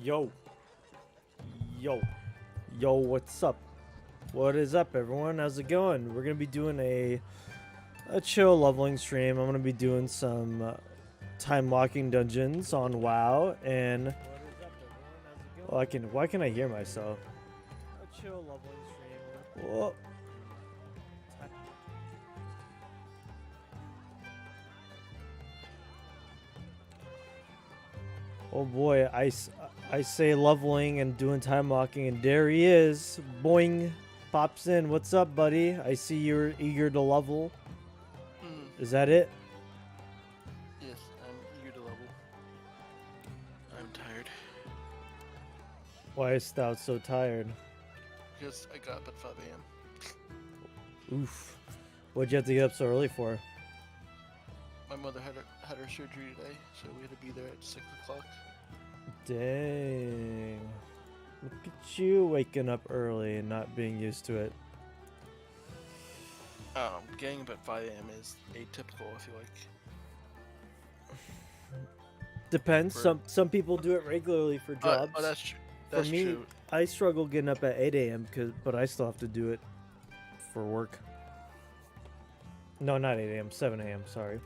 Yo, yo, yo, what's up? What is up, everyone? How's it going? We're gonna be doing a chill leveling stream. I'm gonna be doing some time walking dungeons on WoW, and well, why can I hear myself? A chill leveling stream. Whoa. Oh boy, I say leveling and doing time walking, and there he is. Boing, pops in. What's up, buddy? I see you're eager to level. Is that it? Yes, I'm eager to level. I'm tired. Why is Stout so tired? Because I got up at 5 a.m. Oof. What'd you have to get up so early for? My mother had her surgery today, so we had to be there at 6 o'clock. Dang. Look at you waking up early and not being used to it. Getting up at 5 a.m. is atypical, I feel like. Depends. Some people do it regularly for jobs. Oh, that's true. For me, I struggle getting up at 8 a.m. but I still have to do it for work. No, not 8 a.m. 7 a.m. Sorry.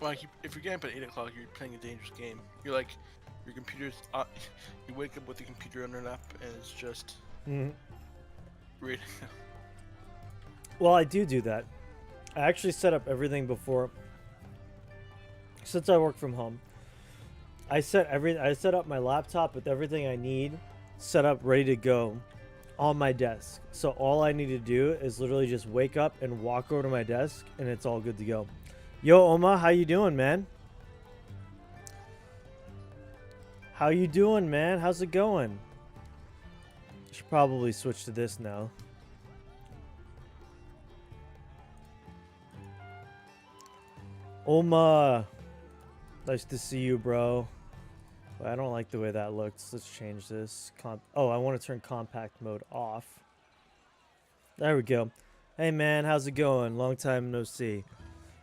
Like, if you're getting up at 8 o'clock, you're playing a dangerous game. You're like, your computer's you wake up with the computer on your lap, and it's just reading. Well, I do that. I actually set up everything before. Since I work from home, I set up my laptop with everything I need set up, ready to go on my desk. So all I need to do is literally just wake up and walk over to my desk, and it's all good to go. Yo, Oma, how you doing, man? How you doing, man? How's it going? Should probably switch to this now. Oma, nice to see you, bro. Well, I don't like the way that looks. Let's change this. Oh, I want to turn compact mode off. There we go. Hey, man, how's it going? Long time no see.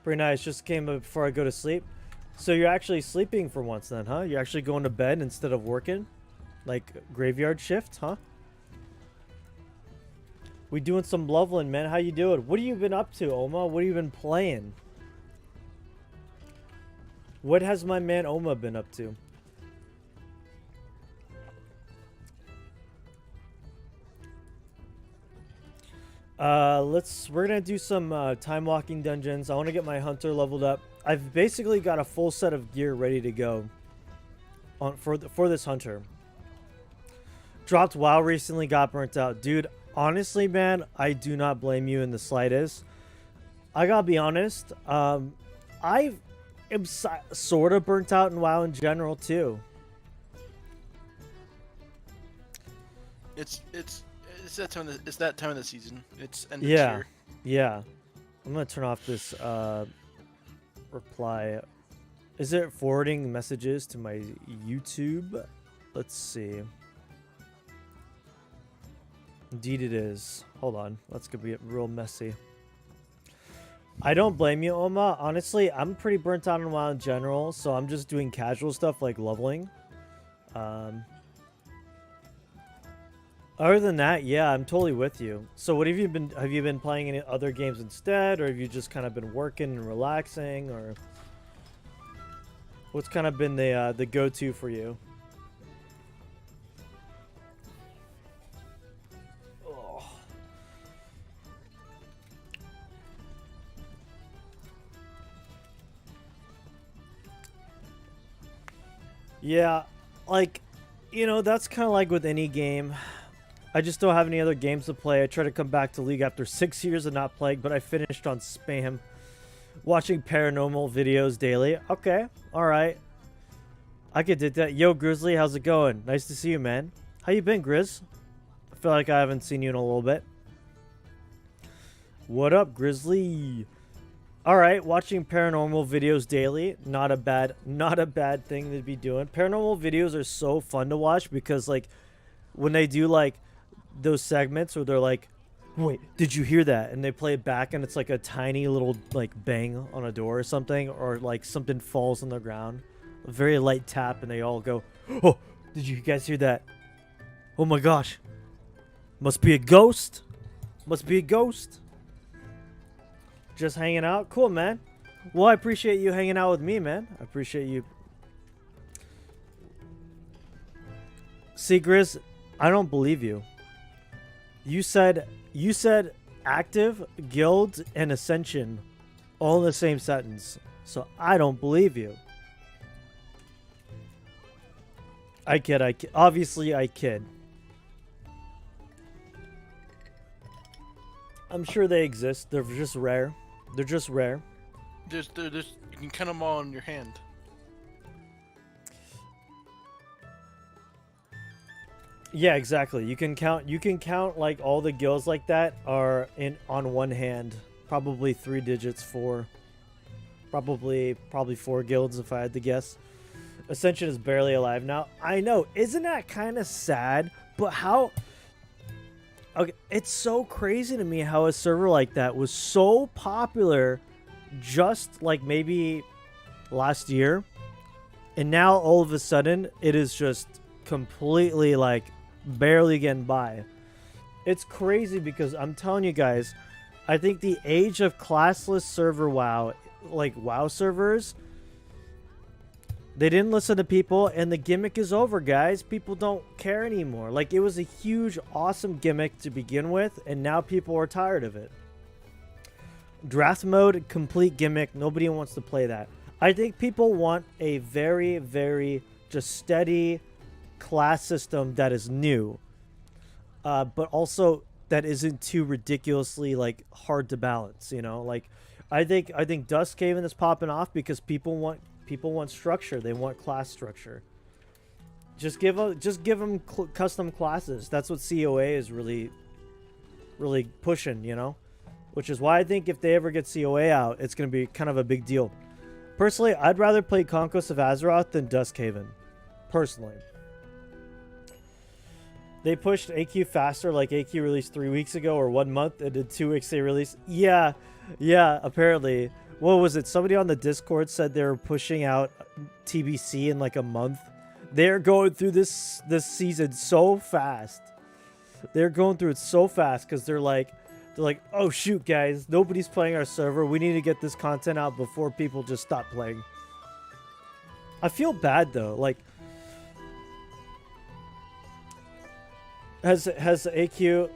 Pretty nice. Just came up before I go to sleep. So you're actually sleeping for once then, huh? You're actually going to bed instead of working? Like graveyard shift, huh? We doing some leveling, man. How you doing? What have you been up to, Oma? What have you been playing? What has my man Oma been up to? We're gonna do some time walking dungeons. I want to get my hunter leveled up. I've basically got a full set of gear ready to go for this hunter. Dropped WoW recently, got burnt out. Dude, honestly, man, I do not blame you in the slightest. I gotta be honest, I am sort of burnt out in WoW in general too. It's that time. It's that time of the season. It's end of Yeah, tier. yeah. I'm gonna turn off this reply. Is it forwarding messages to my YouTube? Let's see. Indeed it is. Hold on. Let's get real messy. I don't blame you, Oma. Honestly, I'm pretty burnt out on WoW in general, so I'm just doing casual stuff like leveling. Other than that, yeah, I'm totally with you. So what have you been playing any other games instead, or have you just kind of been working and relaxing, or what's kind of been the go-to for you? Oh. Yeah, like, you know, that's kind of like with any game. I just don't have any other games to play. I try to come back to League after 6 years of not playing, but I finished on spam. Watching paranormal videos daily. Okay, alright. I could do that. Yo, Grizzly, how's it going? Nice to see you, man. How you been, Grizz? I feel like I haven't seen you in a little bit. What up, Grizzly? Alright, watching paranormal videos daily. Not a bad thing to be doing. Paranormal videos are so fun to watch because, like, when they do, like, those segments where they're like, wait, did you hear that? And they play it back and it's like a tiny little like bang on a door or something, or like something falls on the ground. A very light tap, and they all go, "Oh, did you guys hear that? Oh my gosh. Must be a ghost. Must be a ghost." Just hanging out? Cool, man. Well, I appreciate you hanging out with me, man. I appreciate you. See, Grizz, I don't believe you. You said active, guild, and ascension all in the same sentence. So I don't believe you. I kid. Obviously, I kid. I'm sure they exist. They're just rare. They're just rare. There's you can count them all on your hand. Yeah, exactly. You can count like all the guilds like that are on one hand. Probably 3 digits, 4. Probably 4 guilds if I had to guess. Ascension is barely alive now. I know. Isn't that kind of sad? But how... Okay, it's so crazy to me how a server like that was so popular just like maybe last year. And now all of a sudden it is just completely like barely getting by. It's crazy because I'm telling you guys, I think the age of classless server WoW, like WoW servers, they didn't listen to people, and the gimmick is over, guys. People don't care anymore. Like, it was a huge, awesome gimmick to begin with, and now people are tired of it. Draft mode, complete gimmick. Nobody wants to play that. I think people want a very, very just steady class system that is new, but also that isn't too ridiculously like hard to balance. You know, like I think Duskhaven is popping off because people want structure. They want class structure. Just give them custom classes. That's what COA is really pushing, you know? Which is why I think if they ever get COA out, it's going to be kind of a big deal. Personally, I'd rather play Conquest of Azeroth than Duskhaven. Personally. They pushed AQ faster, like AQ released 3 weeks ago or 1 month. It did 2 weeks they released. Yeah, apparently. What was it? Somebody on the Discord said they were pushing out TBC in like a month. They're going through this season so fast. They're going through it so fast because they're like, oh shoot, guys, nobody's playing our server. We need to get this content out before people just stop playing. I feel bad though. Like, has AQ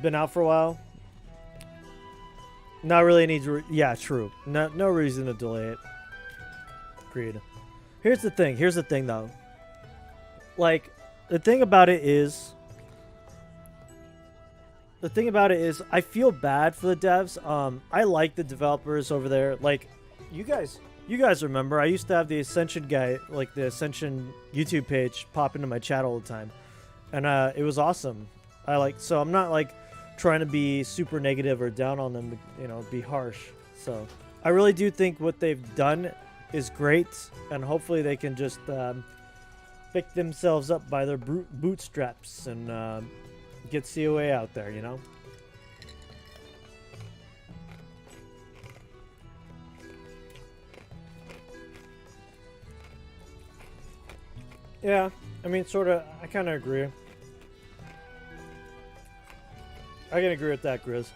been out for a while? Not really any... Yeah, true. No reason to delay it. Agreed. Here's the thing, though. Like, the thing about it is... I feel bad for the devs. I like the developers over there. Like, you guys remember, I used to have the Ascension guy, like the Ascension YouTube page pop into my chat all the time. And it was awesome. So I'm not like trying to be super negative or down on them, you know, be harsh. So I really do think what they've done is great, and hopefully they can just pick themselves up by their bootstraps and get COA out there, you know? Yeah, I mean, sort of, I kind of agree. I can agree with that, Grizz.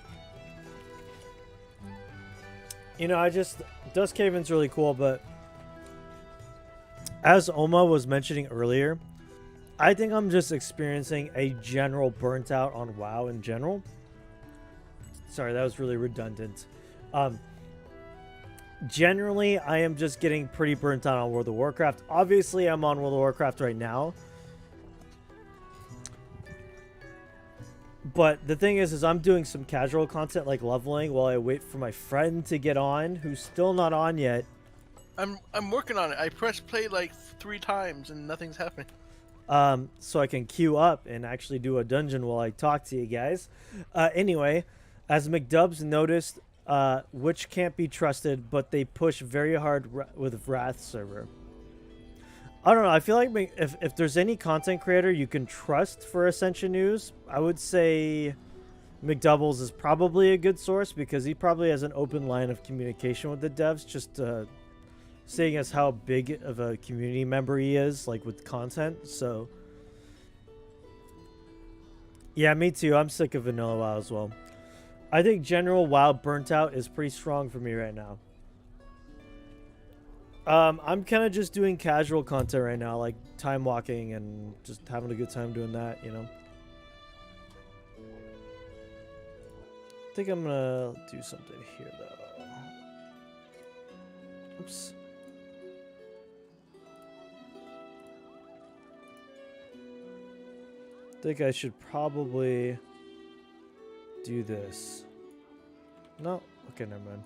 You know, Duskhaven's really cool, but as Oma was mentioning earlier, I think I'm just experiencing a general burnt out on WoW in general. Sorry, that was really redundant. Generally, I am just getting pretty burnt out on World of Warcraft. Obviously, I'm on World of Warcraft right now. But the thing is I'm doing some casual content like leveling while I wait for my friend to get on, who's still not on yet. I'm working on it. I pressed play like 3 times and nothing's happening. So I can queue up and actually do a dungeon while I talk to you guys. Anyway, as McDubs noticed, which can't be trusted, but they push very hard with Wrath server. I don't know. I feel like if there's any content creator you can trust for Ascension news, I would say McDoubles is probably a good source because he probably has an open line of communication with the devs just to seeing as how big of a community member he is, like with content. So, yeah, me too. I'm sick of vanilla WoW as well. I think general WoW burnt out is pretty strong for me right now. I'm kind of just doing casual content right now, like time walking and just having a good time doing that, you know. I think I'm gonna do something here though. Oops. I think I should probably do this. No? Okay, never mind.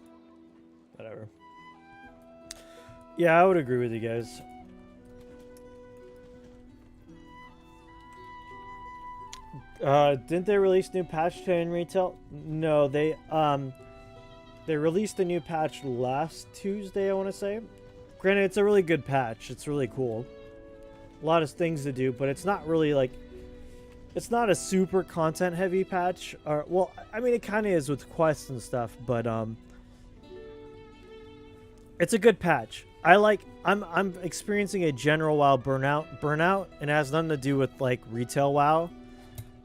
Whatever. Yeah, I would agree with you guys. Didn't they release new patch to in retail? No, they released a new patch last Tuesday, I want to say. Granted, it's a really good patch. It's really cool. A lot of things to do, but it's not really like, it's not a super content heavy patch. Or, well, I mean, it kind of is with quests and stuff, but it's a good patch. I'm experiencing a general WoW burnout, and it has nothing to do with like retail WoW.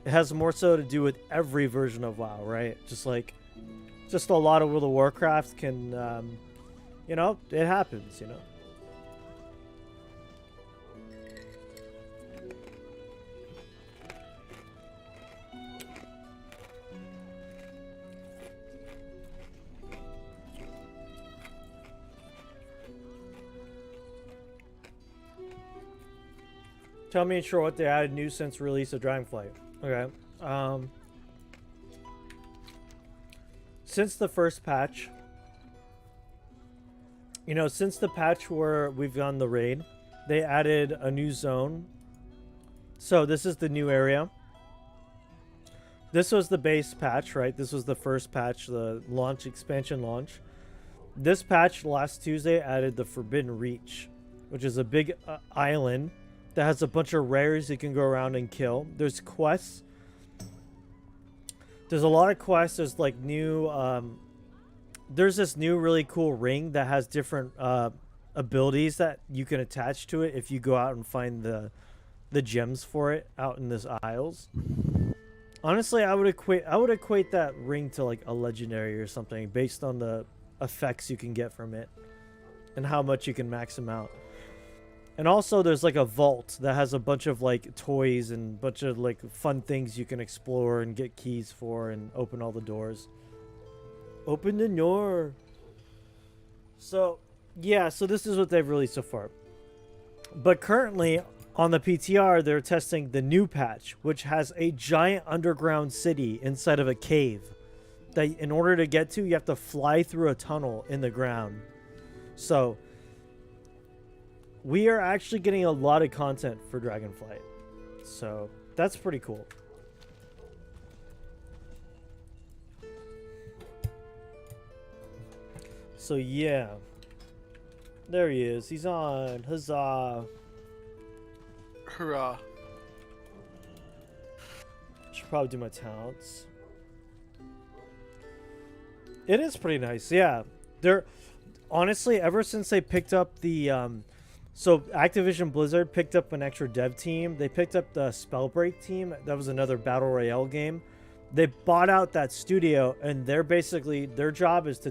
It has more so to do with every version of WoW, right? Just a lot of World of Warcraft can, you know, it happens, you know. Tell me sure what they added new since release of Dragonflight. Okay. Since the first patch, you know, since the patch where we've done the raid, they added a new zone. So this is the new area. This was the base patch, right? This was the first patch, the launch, expansion launch. This patch last Tuesday added the Forbidden Reach, which is a big island that has a bunch of rares you can go around and kill. There's quests. There's a lot of quests. There's like new... there's this new really cool ring that has different abilities that you can attach to it if you go out and find the gems for it out in this isles. Honestly, I would equate that ring to like a legendary or something based on the effects you can get from it and how much you can max them out. And also there's like a vault that has a bunch of like toys and a bunch of like fun things you can explore and get keys for and open all the doors. Open the door. So, yeah, so this is what they've released so far. But currently on the PTR, they're testing the new patch, which has a giant underground city inside of a cave that in order to get to, you have to fly through a tunnel in the ground. So we are actually getting a lot of content for Dragonflight. So that's pretty cool. So yeah. There he is. He's on. Huzzah. Hurrah. Should probably do my talents. It is pretty nice. Yeah. They're honestly, ever since they picked up the so Activision Blizzard picked up an extra dev team. They picked up the Spellbreak team. That was another battle royale game. They bought out that studio, and they're basically their job is to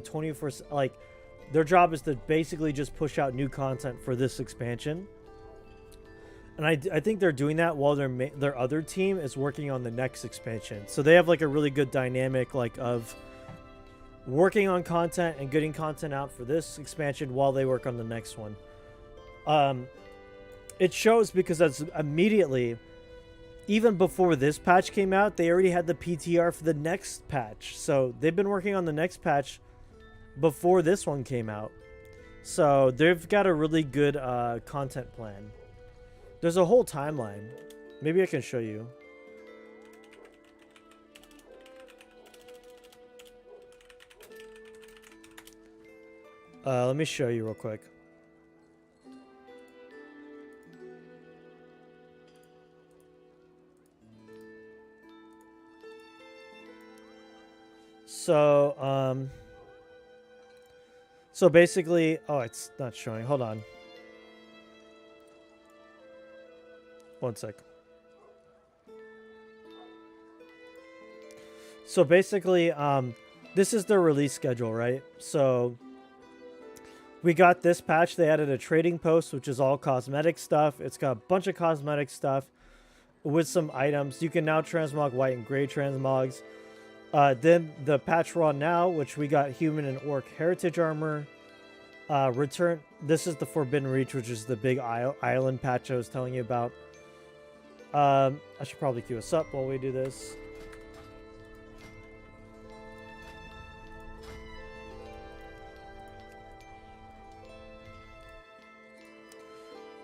their job is to basically just push out new content for this expansion. And I think they're doing that while their other team is working on the next expansion. So they have like a really good dynamic like of working on content and getting content out for this expansion while they work on the next one. It shows because that's immediately, even before this patch came out, they already had the PTR for the next patch. So they've been working on the next patch before this one came out. So they've got a really good content plan. There's a whole timeline. Maybe I can show you. Let me show you real quick. So basically, oh, it's not showing. Hold on. One sec. So basically, this is their release schedule, right? So we got this patch. They added a trading post, which is all cosmetic stuff. It's got a bunch of cosmetic stuff with some items. You can now transmog white and gray transmogs. Then the patch we're on now, which we got human and orc heritage armor. Return. This is the Forbidden Reach, which is the big island patch I was telling you about. I should probably queue us up while we do this.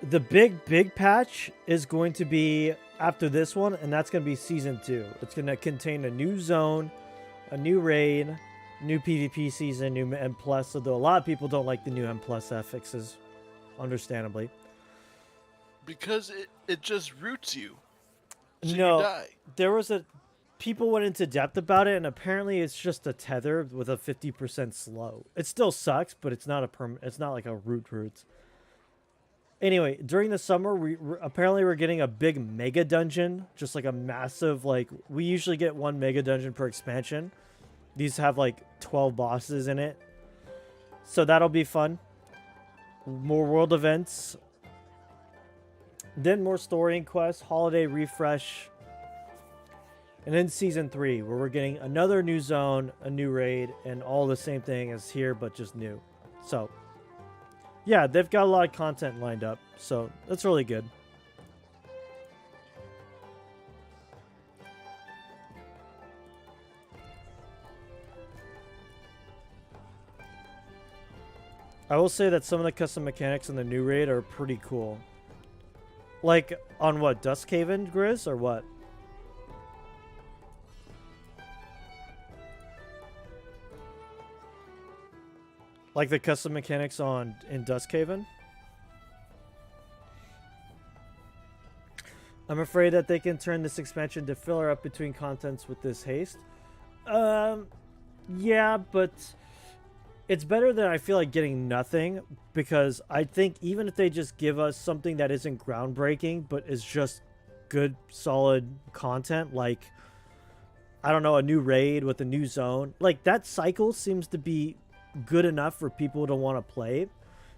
The big patch is going to be after this one, and that's going to be Season 2. It's going to contain a new zone, a new raid, new PvP season, new M+, although a lot of people don't like the new M+ fixes, understandably. Because it just roots you. So No, you die. there was people went into depth about it, and apparently it's just a tether with a 50% slow. It still sucks, but it's not it's not like a root. Anyway, during the summer, we're getting a big mega dungeon, just like a massive, like, we usually get one mega dungeon per expansion. These have like 12 bosses in it. So that'll be fun. More world events. Then more story and quests, holiday refresh. And then Season 3, where we're getting another new zone, a new raid, and all the same thing as here, but just new. So yeah, they've got a lot of content lined up, so that's really good. I will say that some of the custom mechanics in the new raid are pretty cool. Like, on what, Duskhaven, Grizz, or what? Like the custom mechanics in Duskhaven? I'm afraid that they can turn this expansion to filler up between contents with this haste. Yeah, but it's better than I feel like getting nothing, because I think even if they just give us something that isn't groundbreaking but is just good, solid content, like, I don't know, a new raid with a new zone, like, that cycle seems to be good enough for people to want to play.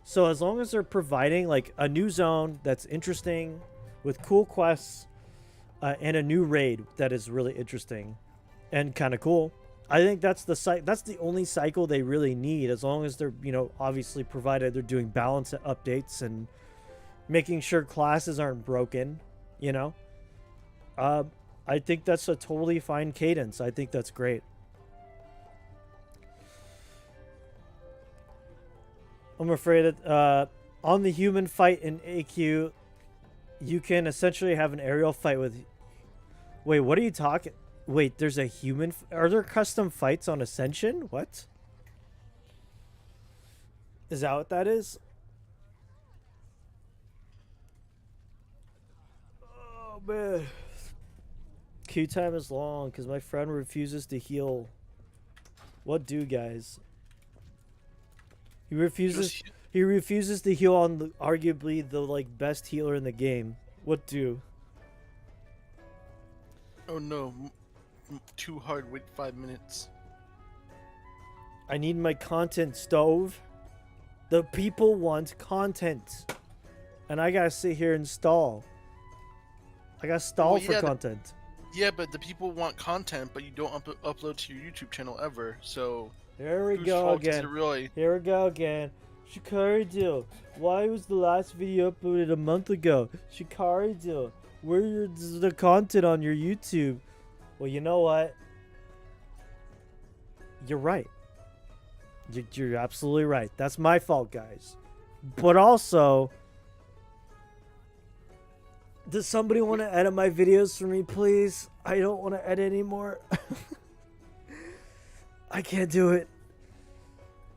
So as long as they're providing like a new zone that's interesting with cool quests and a new raid that is really interesting and kind of cool, I think that's the only cycle they really need, as long as they're, you know, obviously provided they're doing balance updates and making sure classes aren't broken, you know. I think that's a totally fine cadence. I think that's great. I'm afraid that on the human fight in AQ, you can essentially have an aerial fight with... Wait, what are you talking... Wait, there's a human... Are there custom fights on Ascension? What? Is that what that is? Oh, man. Queue time is long because my friend refuses to heal. What do, guys? He refuses to heal on arguably the like best healer in the game. What do? Oh no, too hard. Wait 5 minutes. I need my content, Stove. The people want content, and I gotta sit here and stall. I gotta stall for content. Yeah, but the people want content, but you don't upload to your YouTube channel ever. So here we go again. Really? Here we go again. Shikari Dill, why was the last video uploaded a month ago? Shikari Dill, where's the content on your YouTube? Well, you know what? You're right. You're absolutely right. That's my fault, guys. But also, does somebody want to edit my videos for me, please? I don't want to edit anymore. I can't do it.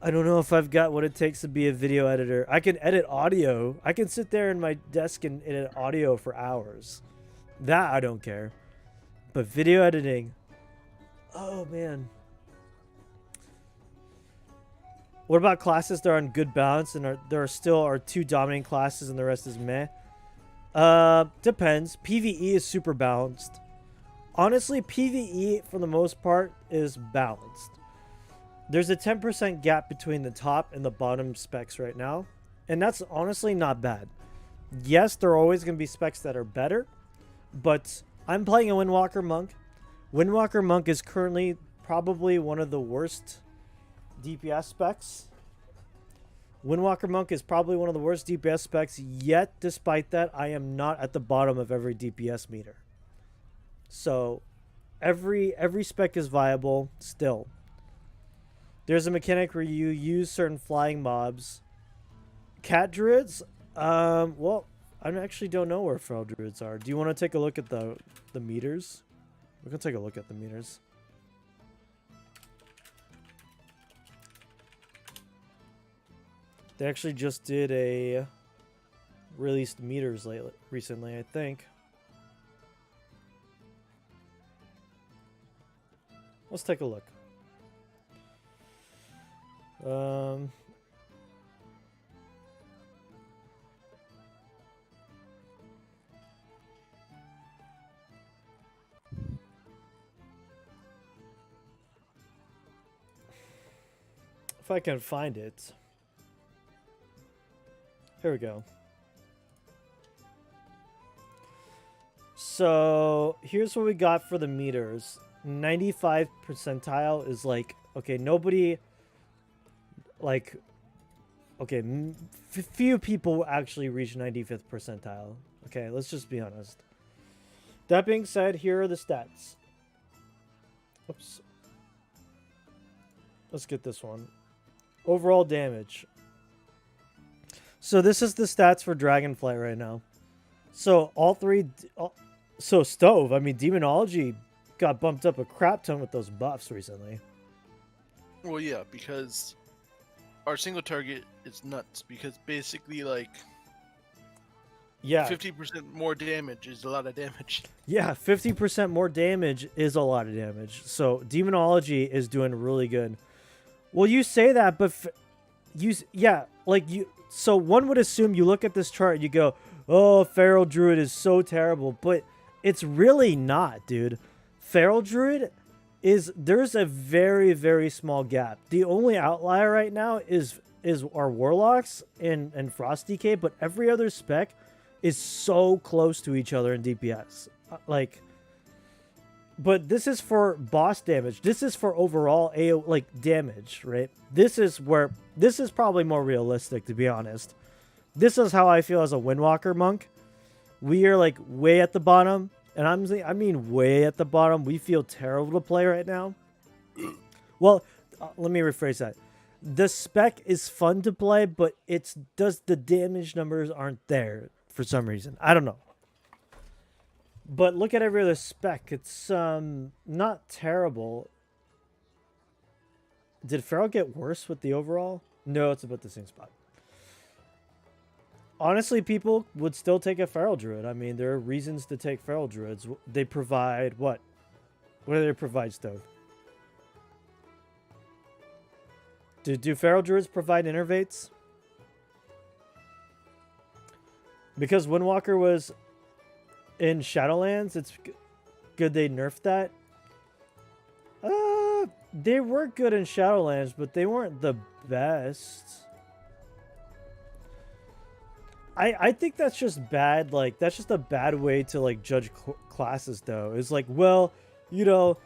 I don't know if I've got what it takes to be a video editor. I can edit audio. I can sit there in my desk and edit audio for hours. That I don't care. But video editing. Oh, man. What about classes that are on good balance and there are still two dominant classes and the rest is meh? Depends. PvE is super balanced. Honestly, PvE for the most part is balanced. There's a 10% gap between the top and the bottom specs right now, and that's honestly not bad. Yes, there are always going to be specs that are better, but I'm playing a Windwalker Monk. Windwalker Monk is currently probably one of the worst DPS specs. Windwalker Monk is probably one of the worst DPS specs, yet despite that, I am not at the bottom of every DPS meter. So every spec is viable still. There's a mechanic where you use certain flying mobs. Cat druids, well, I actually don't know where feral druids are. Do you want to take a look at the meters? We can take a look at the meters. They actually just did a released meters recently, I think. Let's take a look. If I can find it. Here we go. So here's what we got for the meters. 95 percentile is like, okay, nobody, like, okay, few people actually reach 95th percentile. Okay, let's just be honest. That being said, here are the stats. Oops. Let's get this one. Overall damage. So this is the stats for Dragonflight right now. So all three, so Stove, I mean, Demonology got bumped up a crap ton with those buffs recently. Well, yeah, because our single target is nuts. Because basically, like, yeah, 50% more damage is a lot of damage. Yeah, 50% more damage is a lot of damage. So Demonology is doing really good. Well, you say that, but yeah, like you. So one would assume you look at this chart and you go, "Oh, Feral Druid is so terrible," but it's really not, dude. Feral Druid there's a very, very small gap. The only outlier right now is our Warlocks and Frosty Cape, but every other spec is so close to each other in DPS. But this is for boss damage. This is for overall AO damage, right? This is probably more realistic, to be honest. This is how I feel as a Windwalker Monk. We are like way at the bottom, and I mean way at the bottom. We feel terrible to play right now. Well, let me rephrase that. The spec is fun to play, but the damage numbers aren't there for some reason. I don't know. But look at every other spec. It's not terrible. Did Feral get worse with the overall? No, it's about the same spot. Honestly, people would still take a Feral Druid. I mean, there are reasons to take Feral Druids. They provide what? What do they provide, Stove? Do Feral Druids provide innervates? Because Windwalker was in Shadowlands, it's good they nerfed that. They were good in Shadowlands, but they weren't the best. I think that's just bad. Like, that's just a bad way to, like, judge classes, though. It's like, well, you know,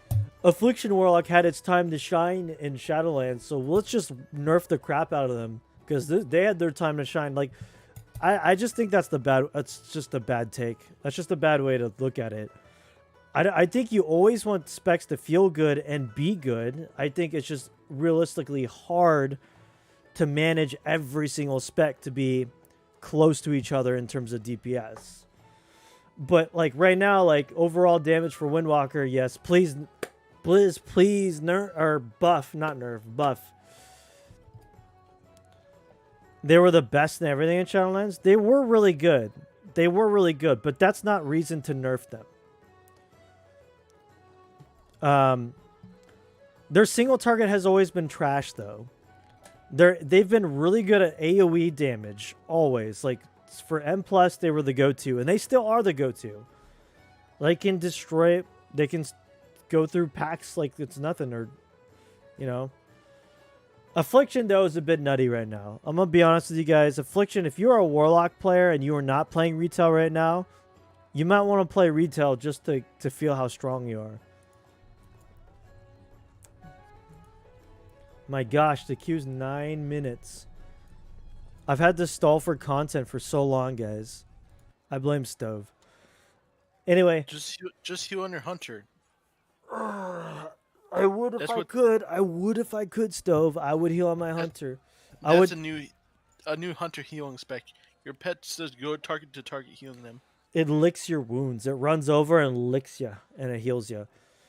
Affliction Warlock had its time to shine in Shadowlands, so let's just nerf the crap out of them. Because they had their time to shine. Like, I just think that's just a bad take. That's just a bad way to look at it. I think you always want specs to feel good and be good. I think it's just realistically hard to manage every single spec to be close to each other in terms of DPS. But like right now, like overall damage for Windwalker, yes, please nerf or buff, not nerf, buff. They were the best in everything in Shadowlands. They were really good. They were really good, but that's not reason to nerf them. Their single target has always been trash, though. They've been really good at AoE damage always. Like for M+, they were the go-to, and they still are the go-to. They can destroy. They can go through packs like it's nothing, or you know. Affliction though is a bit nutty right now. I'm gonna be honest with you guys. Affliction, if you're a Warlock player and you are not playing retail right now, you might want to play retail just to feel how strong you are. My gosh, the queue's 9 minutes. I've had to stall for content for so long, guys. I blame Stove. Anyway. Just heal on your hunter. I would if I could. I would if I could, Stove. I would heal on my hunter. That's a new hunter healing spec. Your pet says go target to target healing them. It licks your wounds. It runs over and licks you, and it heals you.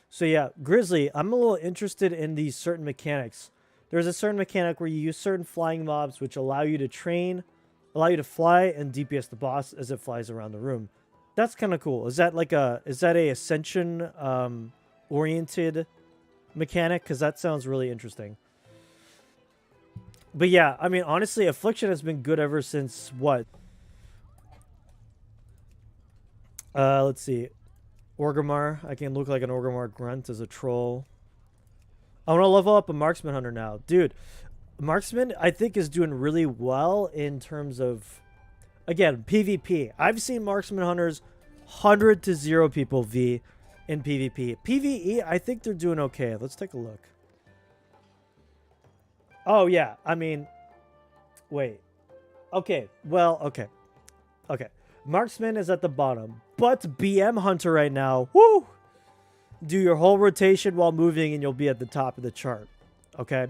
So yeah, Grizzly, I'm a little interested in these certain mechanics. There's a certain mechanic where you use certain flying mobs which allow you to fly and DPS the boss as it flies around the room. That's kind of cool. Is that a Ascension oriented mechanic? Because that sounds really interesting. But yeah, I mean, honestly, Affliction has been good ever since what? Let's see. Orgrimmar. I can look like an Orgrimmar grunt as a troll. I want to level up a Marksman Hunter now. Dude, Marksman, I think, is doing really well in terms of, again, PvP. I've seen Marksman Hunters 100 to 0 people V in PvP. PvE, I think they're doing okay. Let's take a look. Oh, yeah. I mean, wait. Okay. Well, okay. Okay. Marksman is at the bottom. But BM Hunter right now, woo! Do your whole rotation while moving and you'll be at the top of the chart. Okay?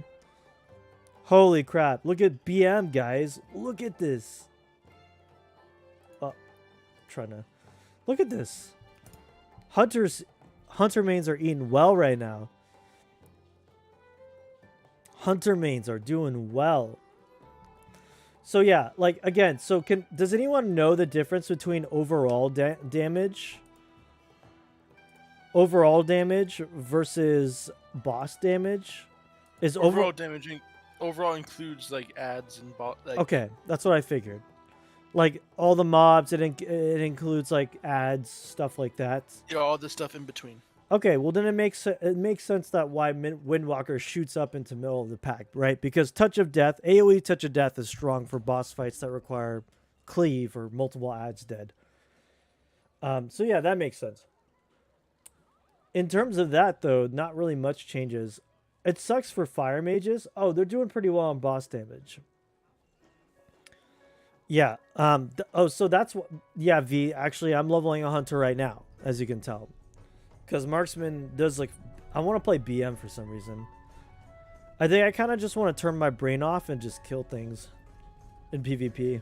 Holy crap. Look at BM, guys. Look at this. Oh, trying to... Look at this. Hunter mains are eating well right now. Hunter mains are doing well. So yeah, like again, so does anyone know the difference between overall damage? Overall damage versus boss damage? Is overall damage overall includes like ads and like, okay, that's what I figured. Like all the mobs, it includes like ads, stuff like that. Yeah, all the stuff in between. Okay, well then it makes sense that why Windwalker shoots up into middle of the pack, right? Because Touch of Death, AoE Touch of Death is strong for boss fights that require cleave or multiple ads dead. So yeah, that makes sense. In terms of that though, not really much changes. It sucks for fire mages. Oh, they're doing pretty well on boss damage. Yeah. So that's what. Yeah, V. Actually, I'm leveling a hunter right now, as you can tell. Because Marksman does, like... I want to play BM for some reason. I think I kind of just want to turn my brain off and just kill things in PvP.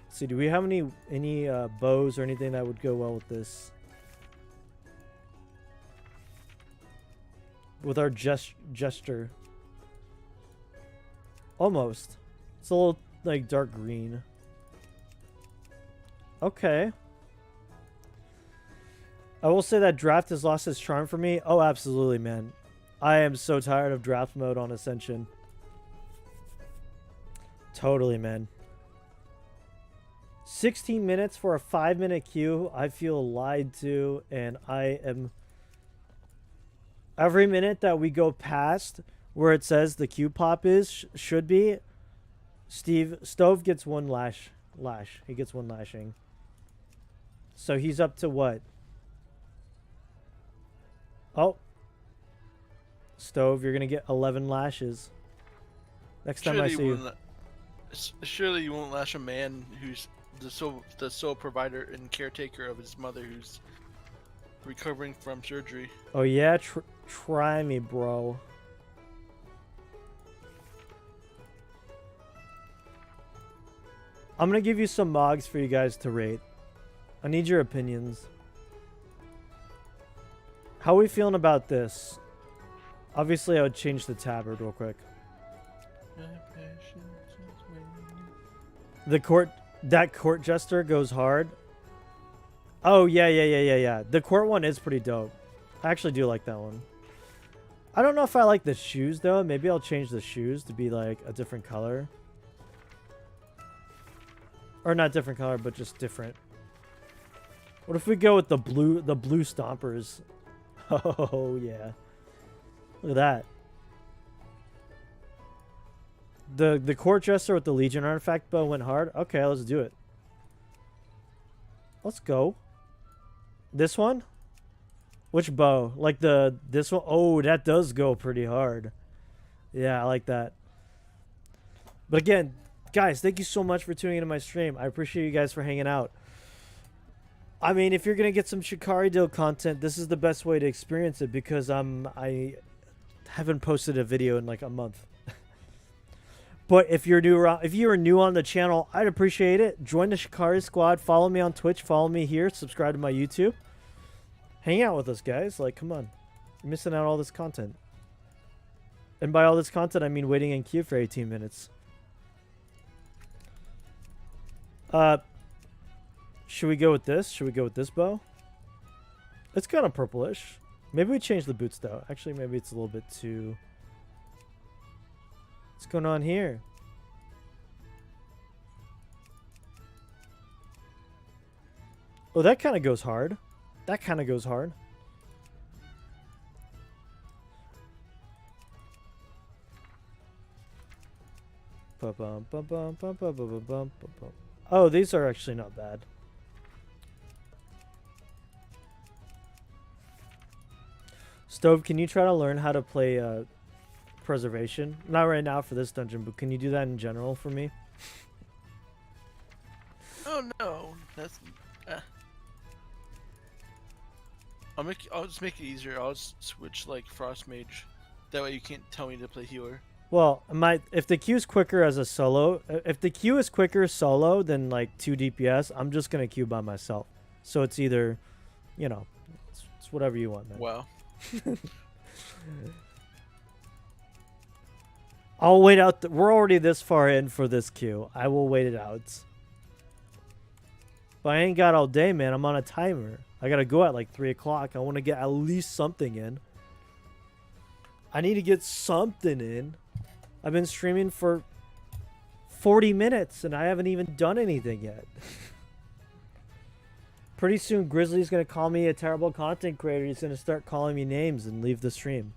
Let's see, do we have any bows or anything that would go well with this? With our gesture. Almost. It's a little, like, dark green. Okay. I will say that draft has lost its charm for me. Oh, absolutely, man. I am so tired of draft mode on Ascension. Totally, man. 16 minutes for a 5-minute queue. I feel lied to, and I am... Every minute that we go past where it says the queue pop should be, Stove gets one lash. He gets one lashing. So he's up to what? Oh. Stove, you're going to get 11 lashes. Next time I see you. Surely you won't lash a man who's the sole provider and caretaker of his mother who's recovering from surgery. Oh yeah? Try me, bro. I'm going to give you some mogs for you guys to rate. I need your opinions. How are we feeling about this? Obviously, I would change the tab real quick. That court jester goes hard. Oh, yeah. The court one is pretty dope. I actually do like that one. I don't know if I like the shoes though. Maybe I'll change the shoes to be like a different color. Or not different color, but just different. What if we go with the blue stompers? Oh yeah. Look at that. The court dresser with the Legion artifact bow went hard. Okay, let's do it. Let's go. This one? Which bow? Like this one? Oh, that does go pretty hard. Yeah, I like that. But again, guys, thank you so much for tuning into my stream. I appreciate you guys for hanging out. I mean, if you're gonna get some Shikari Deal content, this is the best way to experience it because I haven't posted a video in like a month. But if you're new on the channel, I'd appreciate it. Join the Shikari squad. Follow me on Twitch. Follow me here. Subscribe to my YouTube. Hang out with us, guys. Like, come on. You're missing out on all this content. And by all this content, I mean waiting in queue for 18 minutes. Should we go with this? Should we go with this bow? It's kind of purplish. Maybe we change the boots, though. Actually, maybe it's a little bit too... What's going on here? Oh, that kind of goes hard. That kind of goes hard. Oh, these are actually not bad. Stove, can you try to learn how to play preservation? Not right now for this dungeon, but can you do that in general for me? Oh no, that's. I'll just make it easier. I'll just switch like Frost Mage. That way you can't tell me to play healer. Well, if the Q is quicker as a solo, if the Q is quicker solo than like 2 DPS, I'm just gonna Q by myself. So it's either, you know, it's whatever you want, man. Wow. I'll wait out. We're already this far in for this queue. I will wait it out. But I ain't got all day, man. I'm on a timer. I gotta go at like 3 o'clock. I want to get at least something in. I need to get something in. I've been streaming for 40 minutes and I haven't even done anything yet. Pretty soon, Grizzly's gonna call me a terrible content creator. He's gonna start calling me names and leave the stream.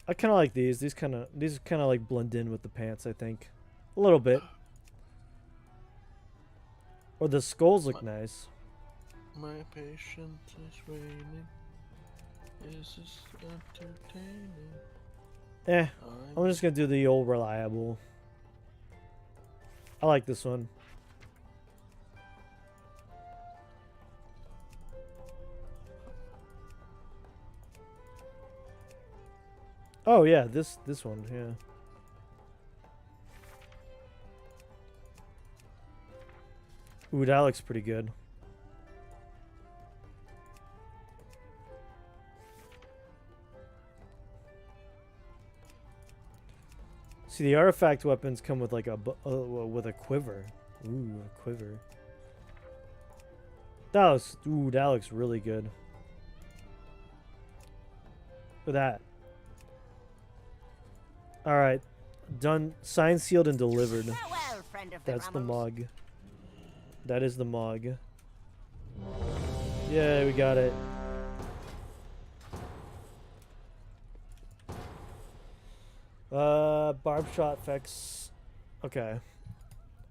I kind of like these. These kind of like blend in with the pants, I think. A little bit. Or the skulls look nice. My patience is waning. Is this entertaining? I'm just gonna do the old reliable. I like this one. Oh yeah, this one, yeah. Ooh, that looks pretty good. See, the artifact weapons come with like with a quiver. Ooh, a quiver. That looks really good. Look at that. All right, done. Signed, sealed, and delivered. Farewell, friend of the That's the Ramos. mog. That is the mog. Yeah, we got it. Barb shot effects. Okay.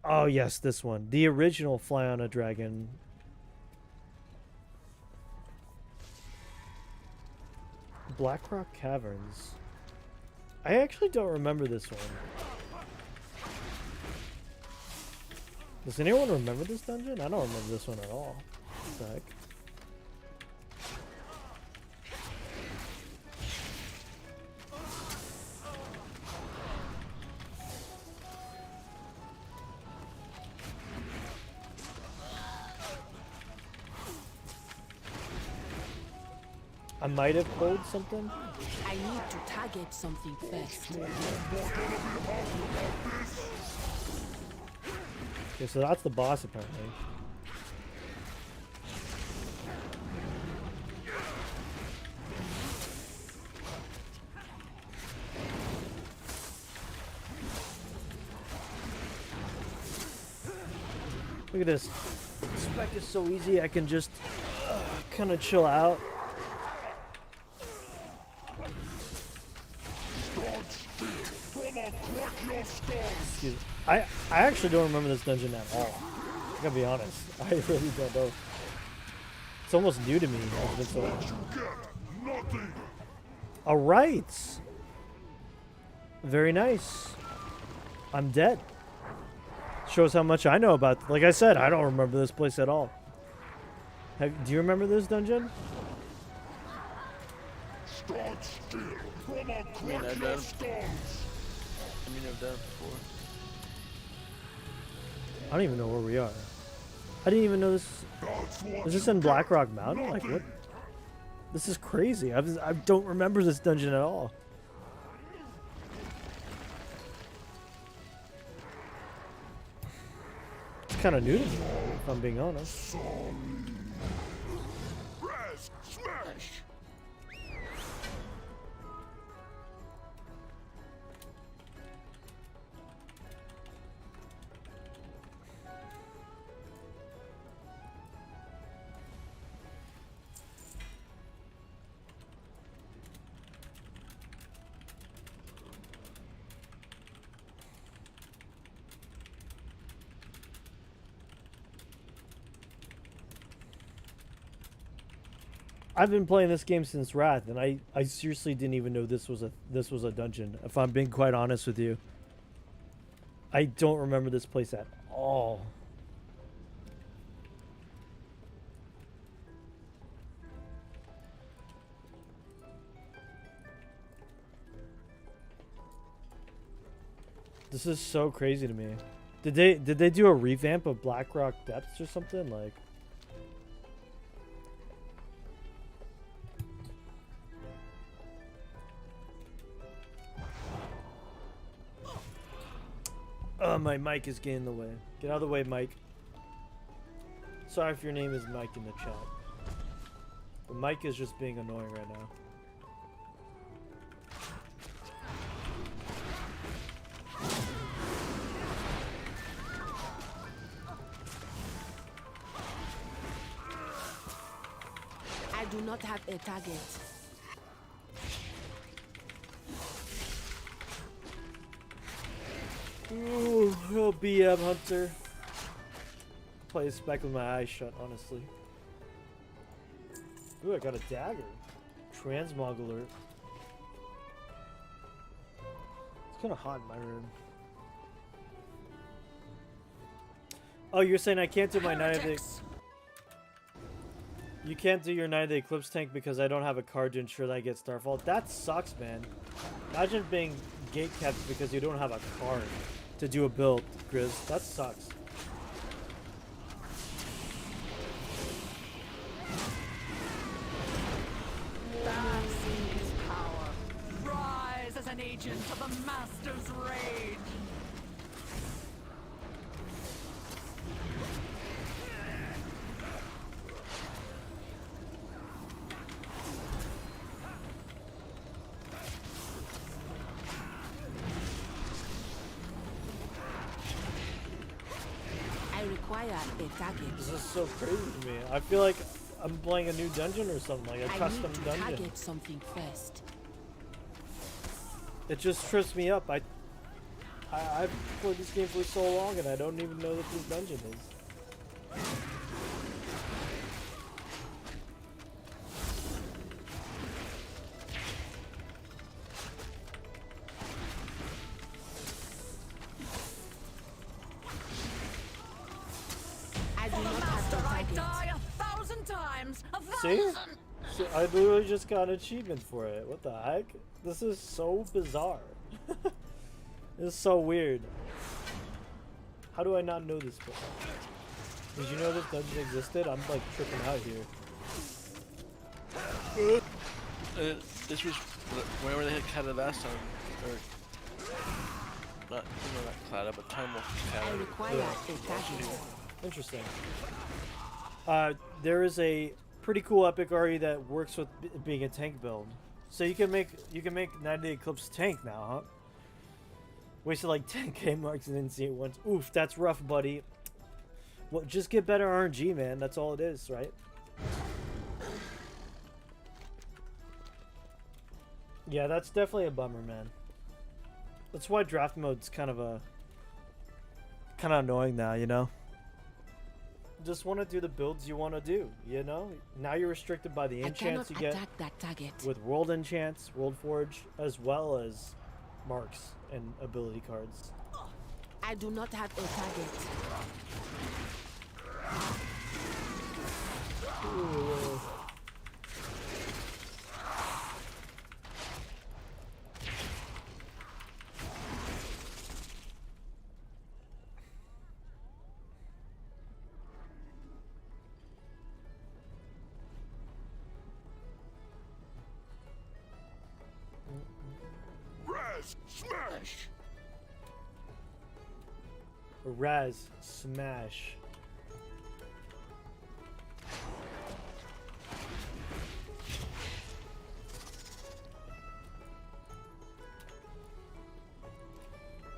Oh yes, this one. The original Fly on a Dragon. Blackrock Caverns. I actually don't remember this one. Does anyone remember this dungeon? I don't remember this one at all. What the heck? I might have pulled something. I need to target something first. Okay, so that's the boss apparently. Look at this. This spec is so easy, I can just kind of chill out. Excuse me. I actually don't remember this dungeon at all. I gotta be honest. I really don't know. It's almost new to me. It's been so long. Alright. Very nice. I'm dead. Shows how much I know about. Like I said, I don't remember this place at all. Do you remember this dungeon? I've done it before. I don't even know where we are. I didn't even know this. Is this in Blackrock Mountain? Like what? This is crazy. I don't remember this dungeon at all. It's kind of new to me, if I'm being honest. Smash! I've been playing this game since Wrath, and I seriously didn't even know this was a dungeon. If I'm being quite honest with you, I don't remember this place at all. This is so crazy to me. Did they do a revamp of Blackrock Depths or something like? Oh, my mic is getting in the way. Get out of the way, Mike. Sorry if your name is Mike in the chat. But Mike is just being annoying right now. I do not have a target. Ooh, oh, BM Hunter. Play this back with my eyes shut, honestly. Ooh, I got a dagger. Transmog alert. It's kind of hot in my room. Oh, you're saying I can't do my Night of the... You can't do your Night of the Eclipse tank because I don't have a card to ensure that I get Starfall. That sucks, man. Imagine being gatekept because you don't have a card to do a build, Grizz. That sucks. Fancy his power. Rise as an agent of the Master's rage. This is so crazy to me. I feel like I'm playing a new dungeon or something, like a custom dungeon. Target something first. It just trips me up. I've played this game for so long and I don't even know what this dungeon is. See? I literally just got an achievement for it. What the heck? This is so bizarre. This is so weird. How do I not know this before? Did you know this dungeon existed? I'm like tripping out here. This was whenever they had Cata last time, or not, not Cata, but Time Wolf I Cata. require a target. Interesting. There is a pretty cool epic RE that works with being a tank build. So you can make 90 Eclipse tank now, huh? Wasted like 10k marks and didn't see it once. Oof, that's rough, buddy. Well, just get better RNG, man. That's all it is, right? Yeah, that's definitely a bummer, man. That's why draft mode's kind of annoying now, you know? Just want to do the builds you want to do, you know? Now you're restricted by the enchants you get That target. with world enchants, world forge, as well as marks and ability cards. I do not have a target. Ooh. Smash! Raz smash.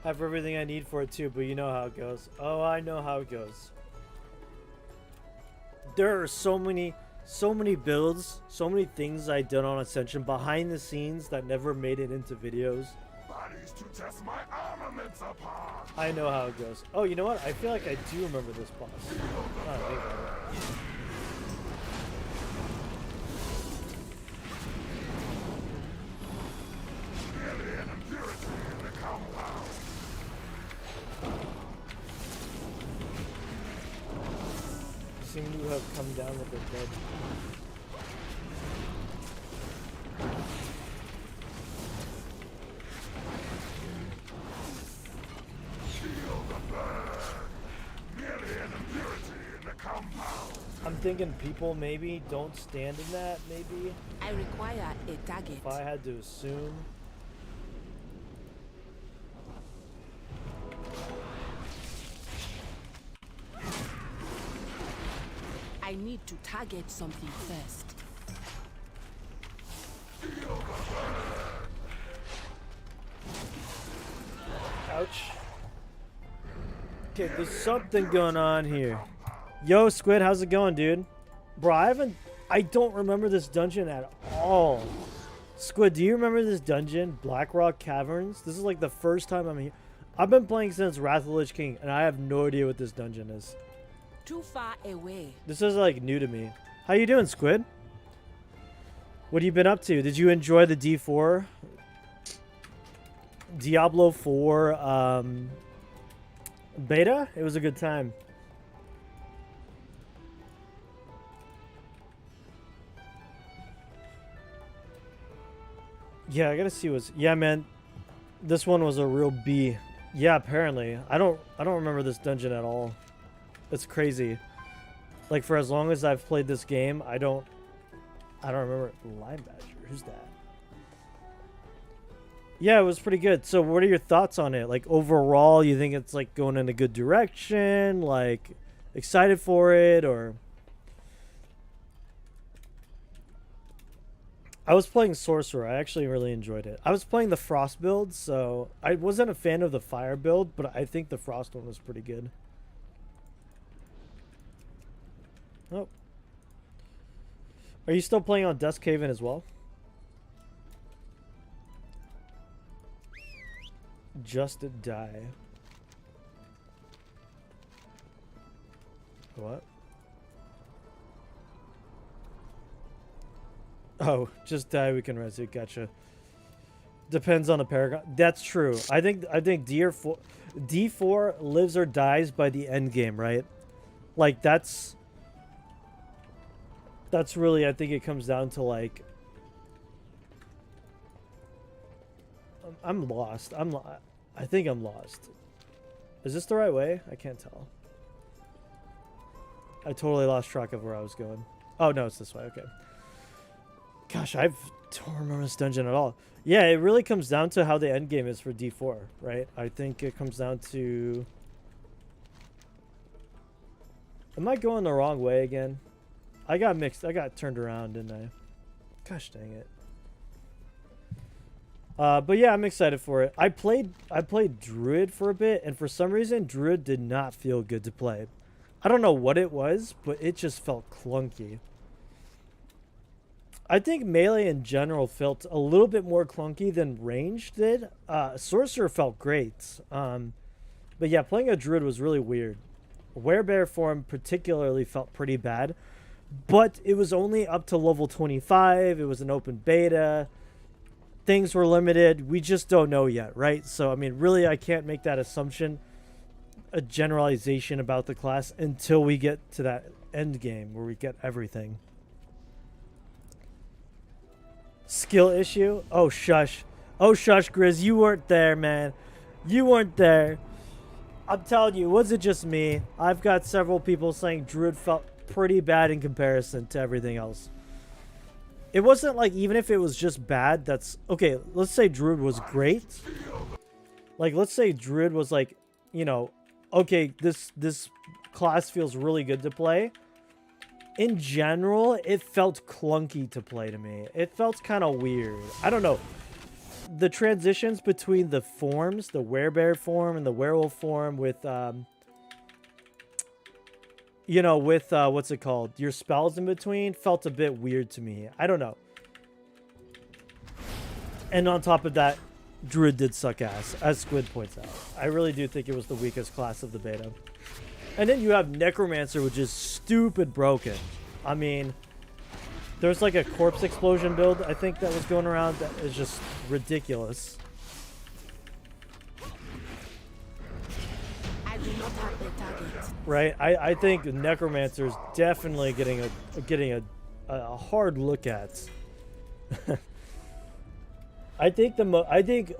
I have everything I need for it too, but you know how it goes. Oh, I know how it goes. There are so many builds, so many things I did on Ascension behind the scenes that never made it into videos. Bodies to test my armaments upon! I know how it goes. Oh, you know what? I feel like I do remember this boss. Oh, I think about it. Nearly an impurity in the compound. Seem to have come down with their dead. Feel the burn. Nearly an impurity in the compound. I'm thinking people maybe don't stand in that, maybe. I require a target. If I had to assume. I need to target something first. Ouch. Okay, there's something going on here. Yo, Squid, how's it going, dude? Bro, I don't remember this dungeon at all. Squid, do you remember this dungeon? Blackrock Caverns? This is like the first time I'm here. I've been playing since Wrath of the Lich King, and I have no idea what this dungeon is. Too far away. This is like new to me. How you doing, Squid? What have you been up to? Did you enjoy the D4? Diablo 4 beta? It was a good time. Yeah, I gotta see what's... Yeah, man. This one was a real B. Yeah, apparently. I don't remember this dungeon at all. It's crazy. Like, for as long as I've played this game, I don't remember. Lime Badger, who's that? Yeah, it was pretty good. So what are your thoughts on it? Like, overall, you think it's like going in a good direction? Like, excited for it? Or I was playing Sorcerer. I actually really enjoyed it. I was playing the Frost build, so I wasn't a fan of the Fire build, but I think the Frost one was pretty good. Oh. Are you still playing on Duskhaven as well? Just die. What? Oh, just die, we can res it. Gotcha. Depends on the paragon. That's true. I think D4 lives or dies by the end game, right? Like that's really, I think it comes down to like I'm lost. I think I'm lost. Is this the right way? I can't tell. I totally lost track of where I was going. Oh no, it's this way. Okay. Gosh, Don't remember this dungeon at all. Yeah, it really comes down to how the end game is for D4, right? I think it comes down to... Am I going the wrong way again? I got mixed. I got turned around, didn't I? Gosh dang it. But yeah, I'm excited for it. I played Druid for a bit, and for some reason, Druid did not feel good to play. I don't know what it was, but it just felt clunky. I think melee in general felt a little bit more clunky than range did. Sorcerer felt great. But yeah, playing a Druid was really weird. Werebear form particularly felt pretty bad. But it was only up to level 25. It was an open beta. Things were limited. We just don't know yet, right? So, I mean, really, I can't make that assumption, a generalization about the class until we get to that end game where we get everything. Skill issue? Oh, shush. Oh, shush, Grizz. You weren't there, man. You weren't there. I'm telling you, was it just me? I've got several people saying Druid felt pretty bad in comparison to everything else. It wasn't like, even if it was just bad, that's... Okay, let's say Druid was great. Like, let's say Druid was like, you know, okay, this class feels really good to play. In general, it felt clunky to play to me. It felt kind of weird. I don't know. The transitions between the forms, the werebear form and the werewolf form with, you know, with, what's it called? Your spells in between felt a bit weird to me. I don't know. And on top of that, Druid did suck ass, as Squid points out. I really do think it was the weakest class of the beta. And then you have Necromancer, which is stupid broken. I mean, there's like a corpse explosion build, I think, that was going around that is just ridiculous. I do not have the target. Right? I think Necromancer is definitely getting a hard look at. I think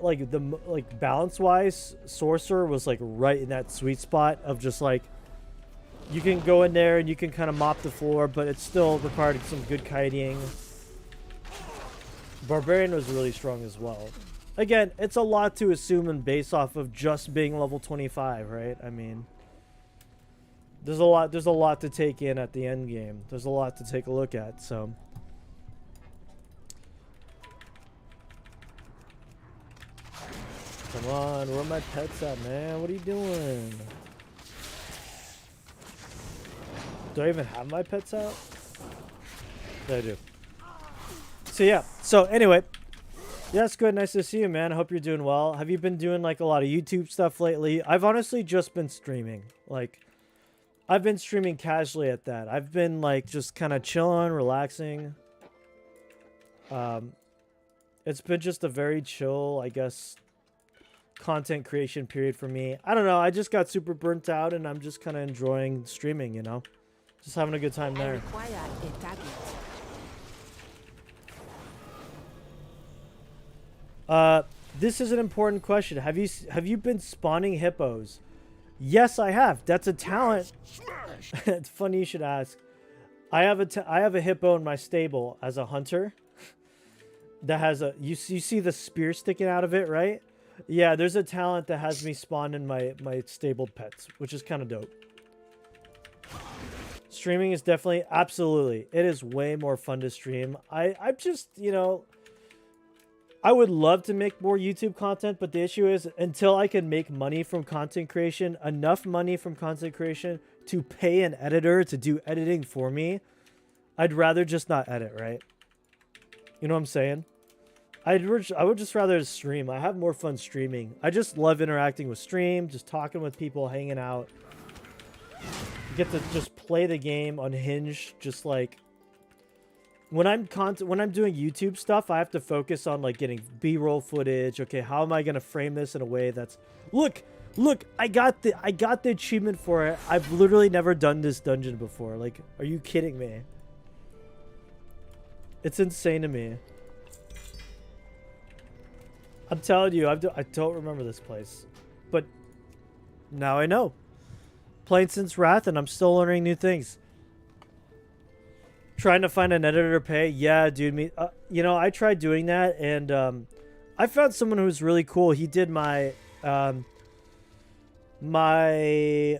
like balance wise, Sorcerer was like right in that sweet spot of just like, you can go in there and you can kind of mop the floor, but it still required some good kiting. Barbarian was really strong as well. Again, it's a lot to assume and base off of just being level 25, right? I mean, there's a lot to take in at the end game. There's a lot to take a look at, so. Come on, where are my pets at, man? What are you doing? Do I even have my pets out? Yeah, I do. So yeah. So anyway, yeah, it's good. Nice to see you, man. I hope you're doing well. Have you been doing like a lot of YouTube stuff lately? I've honestly just been streaming. Like, I've been streaming casually at that. I've been like just kind of chilling, relaxing. It's been just a very chill, I guess, content creation period for me. I don't know. I just got super burnt out, and I'm just kind of enjoying streaming, you know? Just having a good time I there. require a target. This is an important question. Have you been spawning hippos? Yes, I have. That's a talent. It's funny you should ask. I have a hippo in my stable as a hunter. That has a you see the spear sticking out of it, right? Yeah, there's a talent that has me spawn in my stabled pets, which is kind of dope. Streaming is definitely, absolutely, it is way more fun to stream. I'm just, you know, I would love to make more YouTube content, but the issue is until I can make money from content creation, enough money from content creation to pay an editor to do editing for me, I'd rather just not edit, right? You know what I'm saying? I would just rather stream. I have more fun streaming. I just love interacting with stream, just talking with people, hanging out. Get to just play the game unhinged, just like when I'm doing YouTube stuff, I have to focus on like getting B-roll footage. Okay, how am I gonna frame this in a way that's look, I got the achievement for it. I've literally never done this dungeon before. Like, are you kidding me? It's insane to me. I'm telling you, I don't remember this place, but now I know. Playing since Wrath, and I'm still learning new things. Trying to find an editor pay. Yeah, dude. You know, I tried doing that, and I found someone who's really cool. He did my my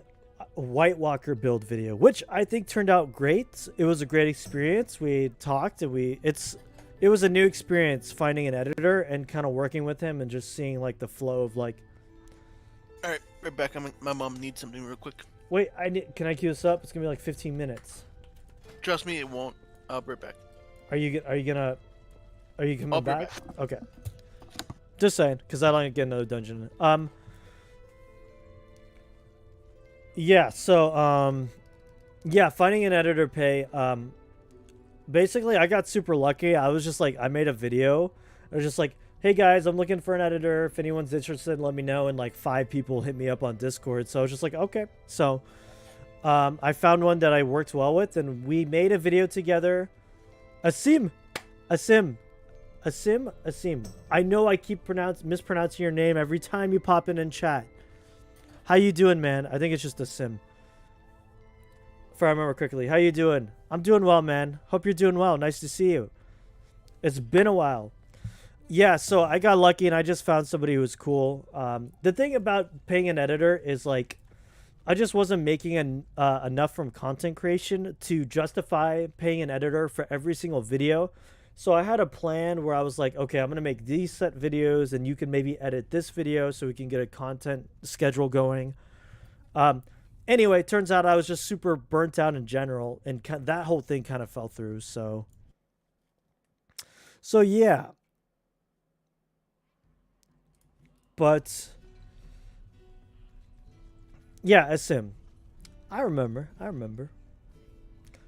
White Walker build video, which I think turned out great. It was a great experience. We talked, and it was a new experience finding an editor and kind of working with him and just seeing like the flow of like. All right, right back. My mom needs something real quick. Wait, can I queue this up? It's gonna be like 15 minutes. Trust me, it won't. I'll be right back. Are you coming I'll be back? back. Okay. Just saying, because I don't get another dungeon. Yeah. So yeah, finding an editor pay. Basically, I got super lucky. I was just like, I made a video. I was just like, hey guys, I'm looking for an editor. If anyone's interested, let me know. And like 5 people hit me up on Discord. So I was just like, okay. So I found one that I worked well with, and we made a video together. Asim. I know I keep mispronouncing your name every time you pop in chat. How you doing, man? I think it's just Asim. If I remember correctly. How you doing? I'm doing well, man. Hope you're doing well. Nice to see you. It's been a while. Yeah, so I got lucky and I just found somebody who was cool. The thing about paying an editor is like, I just wasn't making enough from content creation to justify paying an editor for every single video. So I had a plan where I was like, okay, I'm going to make these set videos and you can maybe edit this video so we can get a content schedule going. Anyway, turns out I was just super burnt out in general, and that whole thing kind of fell through. So yeah. But yeah, Asim. I remember.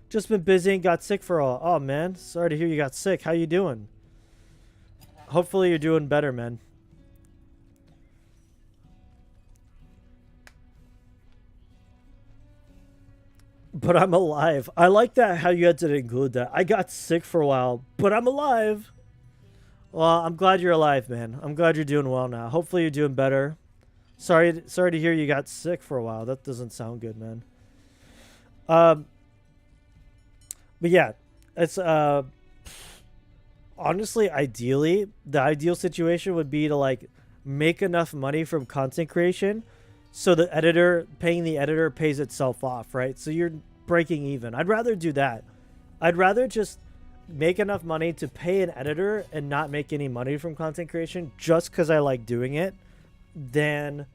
Just been busy and got sick for all. Oh man, sorry to hear you got sick. How you doing? Hopefully you're doing better, man. But I'm alive. I like that how you had to include that. I got sick for a while, but I'm alive. Well, I'm glad you're alive, man. I'm glad you're doing well now. Hopefully you're doing better. Sorry to hear you got sick for a while. That doesn't sound good, man. But yeah, it's honestly, ideally, the ideal situation would be to like make enough money from content creation so the editor, paying the editor pays itself off, right? So you're breaking even. I'd rather do that. I'd rather just make enough money to pay an editor and not make any money from content creation just because I like doing it than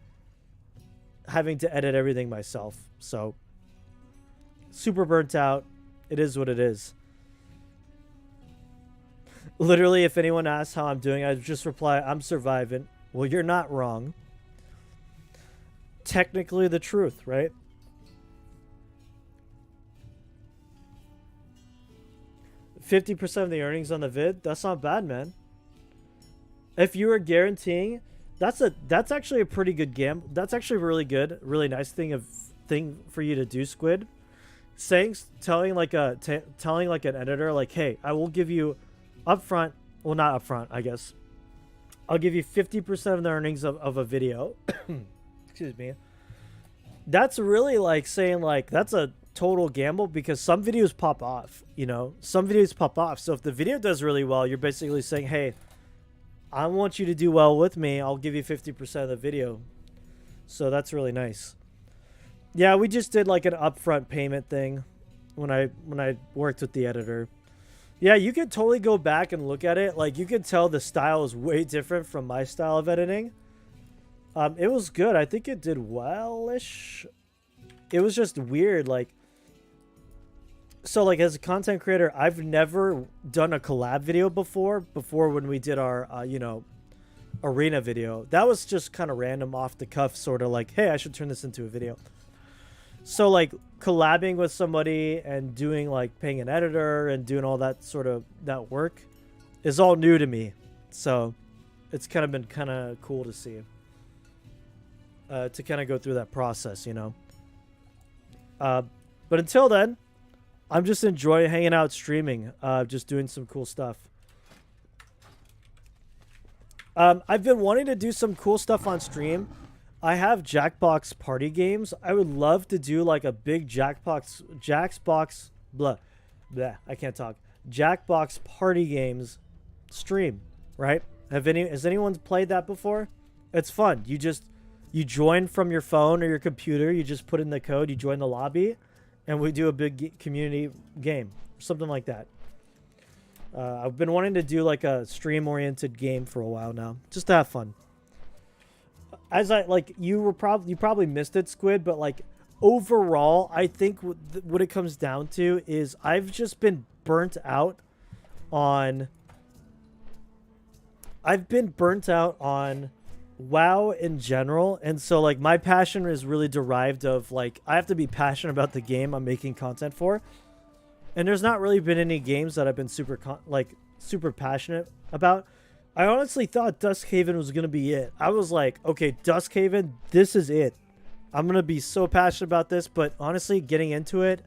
having to edit everything myself. So super burnt out. It is what it is. Literally, if anyone asks how I'm doing, I just reply, I'm surviving. Well, you're not wrong. Technically the truth, right? $50% of the earnings on the vid, that's not bad, man. If you were guaranteeing, that's actually a pretty good gamble. That's actually really good, really nice thing for you to do, Squid. Telling like an editor like, hey, I will give you upfront, well, not upfront, I guess. I'll give you 50% of the earnings of a video. Excuse me. That's really like saying like that's a total gamble because some videos pop off, you know. Some videos pop off. So if the video does really well, you're basically saying, hey, I want you to do well with me. I'll give you 50% of the video. So that's really nice. Yeah, we just did like an upfront payment thing when I worked with the editor. Yeah, you could totally go back and look at it. Like you could tell the style is way different from my style of editing. It was good. I think it did well-ish. It was just weird. Like, so like as a content creator, I've never done a collab video before when we did our, you know, arena video. That was just kind of random off the cuff, sort of like, hey, I should turn this into a video. So like collabing with somebody and doing like paying an editor and doing all that sort of that work is all new to me. So it's kind of been kind of cool to see. To kind of go through that process, you know. But until then, I'm just enjoying hanging out streaming, just doing some cool stuff. I've been wanting to do some cool stuff on stream. I have Jackbox party games. I would love to do like a big Jackbox Yeah, I can't talk. Jackbox Party Games stream, right? Has anyone played that before? It's fun. You join from your phone or your computer. You just put in the code. You join the lobby, and we do a big community game, something like that. I've been wanting to do like a stream-oriented game for a while now, just to have fun. As you probably missed it, Squid, but like overall, I think what it comes down to is I've just been burnt out on. I've been burnt out on WoW in general, and so like my passion is really derived of like I have to be passionate about the game I'm making content for. And there's not really been any games that I've been super passionate about. I honestly thought Duskhaven was going to be it. I was like, okay, Duskhaven, this is it. I'm going to be so passionate about this. But honestly, getting into it,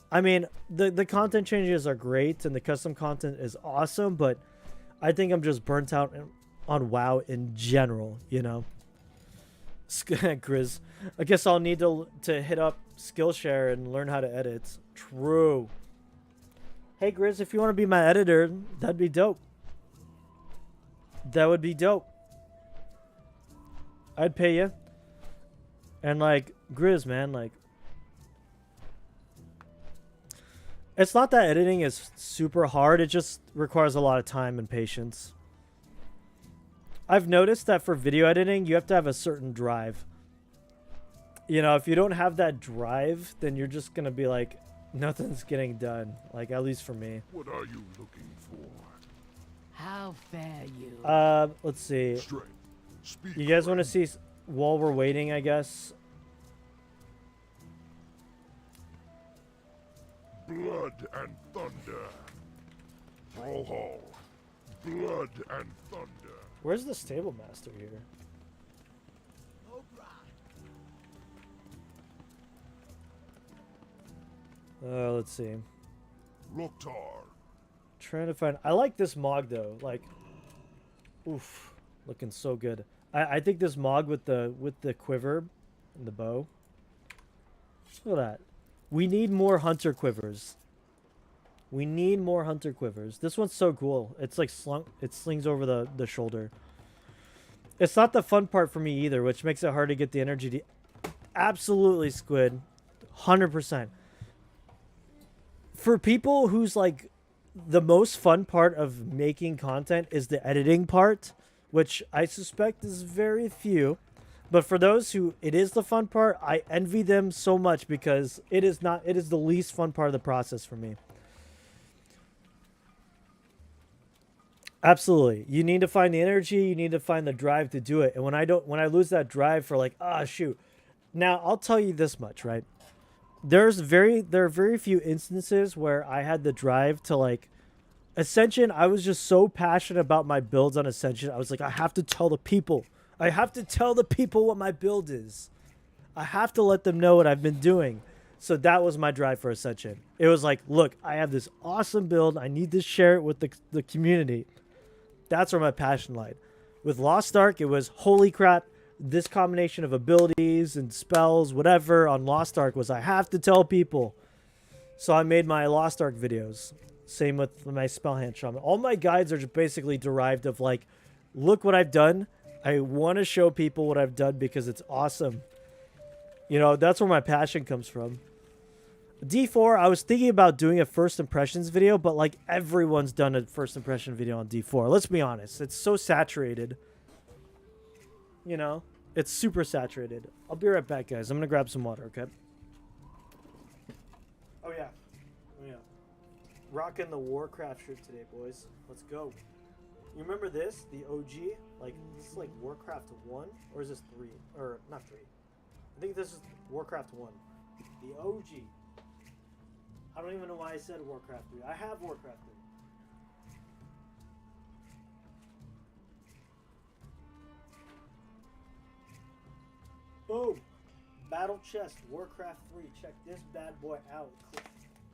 I mean, the content changes are great and the custom content is awesome. But I think I'm just burnt out on WoW in general, you know? Grizz, I guess I'll need to hit up Skillshare and learn how to edit. True. Hey Grizz, if you want to be my editor, that'd be dope. That would be dope. I'd pay you. And like Grizz, man, like it's not that editing is super hard, it just requires a lot of time and patience. I've noticed that for video editing, you have to have a certain drive. You know, if you don't have that drive, then you're just going to be like, nothing's getting done. Like, at least for me. What are you looking for? How fare you? Let's see. Strength. Speed. You guys want to see while we're waiting, I guess? Blood and thunder. Brawl Hall. Blood and thunder. Where's the stable master here? Let's see. Loktar. Trying to find. I like this Mog though. Like, oof, looking so good. I think this Mog with the quiver and the bow. Look at that. We need more hunter quivers. We need more hunter quivers. This one's so cool. It's like it slings over the shoulder. It's not the fun part for me either, which makes it hard to get the energy to... Absolutely, Squid. 100%. For people who's like... The most fun part of making content is the editing part, which I suspect is very few. But for those who it is the fun part, I envy them so much because it is the least fun part of the process for me. Absolutely. You need to find the energy, you need to find the drive to do it. And when I lose that drive for like, shoot. Now, I'll tell you this much, right? There are very few instances where I had the drive to like Ascension. I was just so passionate about my builds on Ascension. I was like, I have to tell the people. I have to tell the people what my build is. I have to let them know what I've been doing. So that was my drive for Ascension. It was like, look, I have this awesome build. I need to share it with the community. That's where my passion lied. With Lost Ark, it was, holy crap, this combination of abilities and spells, whatever, on Lost Ark was I have to tell people. So I made my Lost Ark videos. Same with my Spellhand Shaman. All my guides are just basically derived of like, look what I've done. I want to show people what I've done because it's awesome. You know, that's where my passion comes from. D4, I was thinking about doing a first impressions video, but like everyone's done a first impression video on D4. Let's be honest. It's so saturated. You know, it's super saturated. I'll be right back, guys. I'm going to grab some water, okay? Oh, yeah. Rocking the Warcraft shirt today, boys. Let's go. You remember this? The OG? Like, this is like Warcraft 1? Or is this 3? Or, not 3. I think this is Warcraft 1. The OG. I don't even know why I said Warcraft 3. I have Warcraft 3. Boom! Battle chest, Warcraft 3. Check this bad boy out.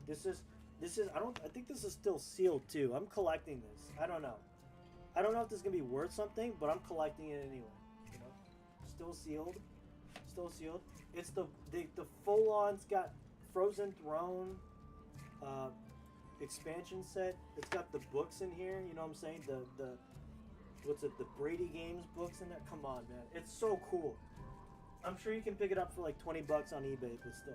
This is I think this is still sealed too. I'm collecting this. I don't know. I don't know if this is gonna be worth something, but I'm collecting it anyway. You know? Still sealed. Still sealed. It's the full on, it's got Frozen Throne. uh, expansion set. It's got the books in here. You know what I'm saying? The what's it? The Brady Games books in there. Come on, man. It's so cool. I'm sure you can pick it up for like $20 on eBay, but still.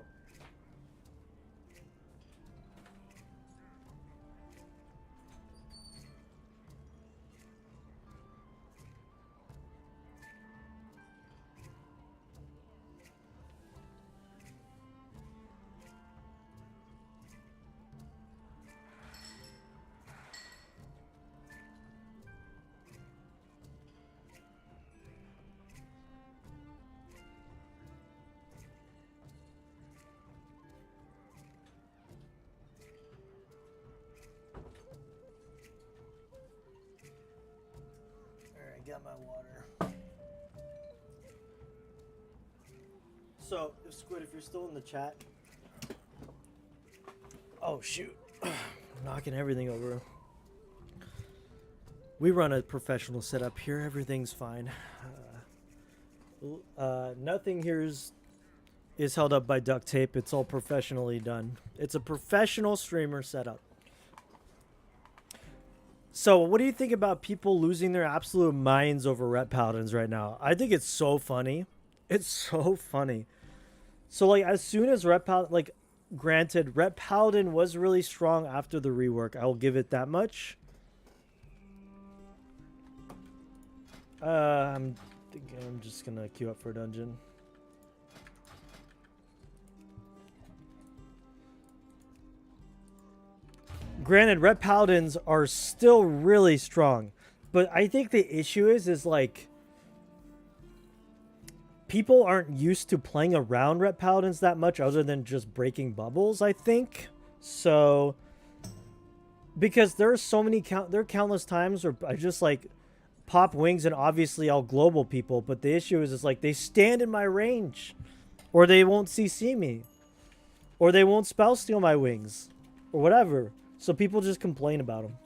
Got my water. So, Squid, if you're still in the chat. Oh, shoot. Knocking everything over. We run a professional setup here. Everything's fine. Nothing here is held up by duct tape. It's all professionally done. It's a professional streamer setup. So, what do you think about people losing their absolute minds over Ret Paladins right now? I think it's so funny. It's so funny. So, like, as soon as Ret Paladin, like, granted, Ret Paladin was really strong after the rework. I will give it that much. I'm just gonna queue up for a dungeon. Granted, Ret Paladins are still really strong, but I think the issue is like people aren't used to playing around Ret Paladins that much other than just breaking bubbles, I think. So, because there are so many there are countless times where I just like pop wings and obviously I'll global people, but the issue is like they stand in my range or they won't CC me or they won't spell steal my wings or whatever. So people just complain about them.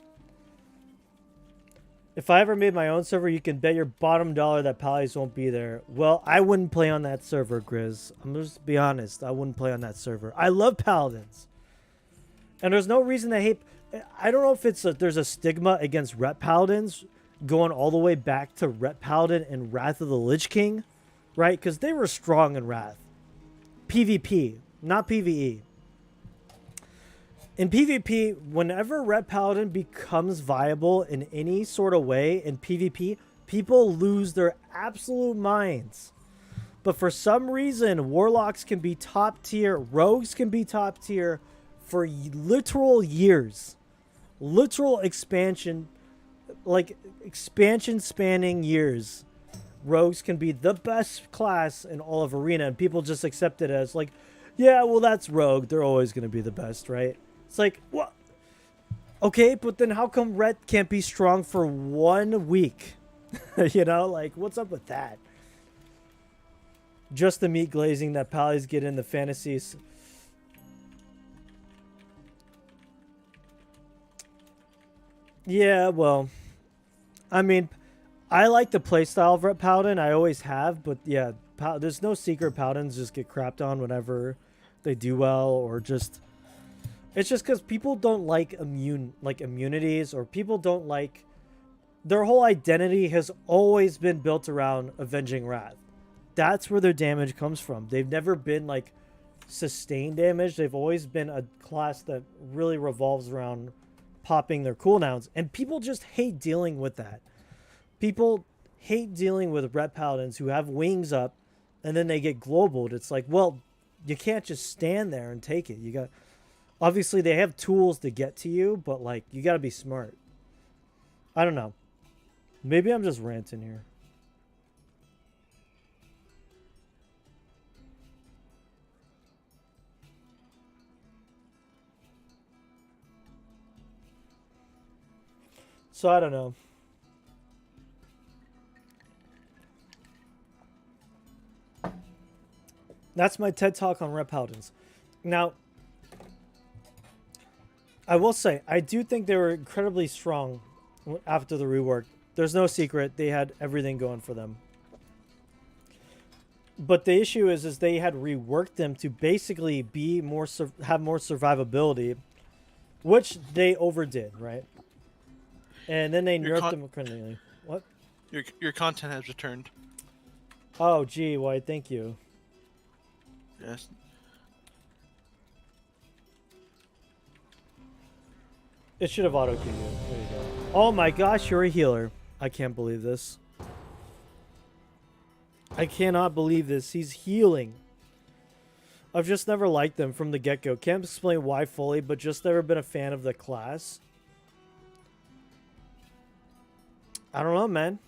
If I ever made my own server, you can bet your bottom dollar that Pallies won't be there. Well, I wouldn't play on that server, Grizz. I'm just be honest. I wouldn't play on that server. I love Paladins. And there's no reason to hate. I don't know if it's there's a stigma against Ret Paladins going all the way back to Ret Paladin and Wrath of the Lich King, right? Because they were strong in Wrath. PvP, not PvE. In PvP, whenever Ret Paladin becomes viable in any sort of way in PvP, people lose their absolute minds. But for some reason, Warlocks can be top tier, Rogues can be top tier for literal years. Literal expansion, like expansion spanning years. Rogues can be the best class in all of Arena, and people just accept it as like, yeah, well, that's Rogue. They're always going to be the best, right? It's like, what? Okay, but then how come Ret can't be strong for 1 week? You know, like, what's up with that? Just the meat glazing that Pallies get in the fantasies. Yeah, well, I mean, I like the playstyle of Ret Paladin. I always have, but yeah, there's no secret Paladins just get crapped on whenever they do well or just... It's just because people don't like immunities, or people don't like... Their whole identity has always been built around avenging Wrath. That's where their damage comes from. They've never been, like, sustained damage. They've always been a class that really revolves around popping their cooldowns. And people just hate dealing with that. People hate dealing with Ret Paladins who have wings up, and then they get globaled. It's like, well, you can't just stand there and take it. You got... Obviously, they have tools to get to you, but, like, you gotta be smart. I don't know. Maybe I'm just ranting here. So, I don't know. That's my TED Talk on Ret Paladins. Now... I will say, I do think they were incredibly strong after the rework. There's no secret. They had everything going for them. But the issue is they had reworked them to basically be more have more survivability. which they overdid, right? And then they Your nerfed them accordingly. What? Your content has returned. Oh, gee, why? Thank you. Yes. It should have auto queued you. There you go. Oh my gosh, you're a healer. I can't believe this. I cannot believe this. He's healing. I've just never liked them from the get-go. Can't explain why fully, but just never been a fan of the class. I don't know, man.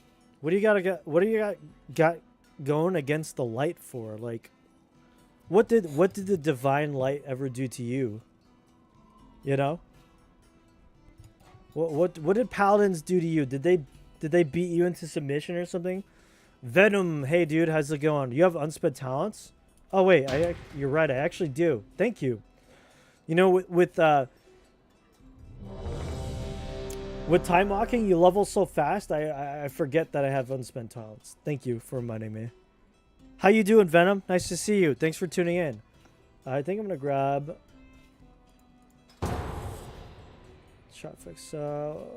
What do you got going against the light for? Like, what did the divine light ever do to you? You know? What did paladins do to you? Did they beat you into submission or something? Venom, hey dude, how's it going? You have unspent talents? Oh wait, you're right. I actually do. Thank you. You know, with time walking, you level so fast. I forget that I have unspent talents. Thank you for reminding me. How you doing, Venom? Nice to see you. Thanks for tuning in. I think I'm gonna grab shot fix. I'm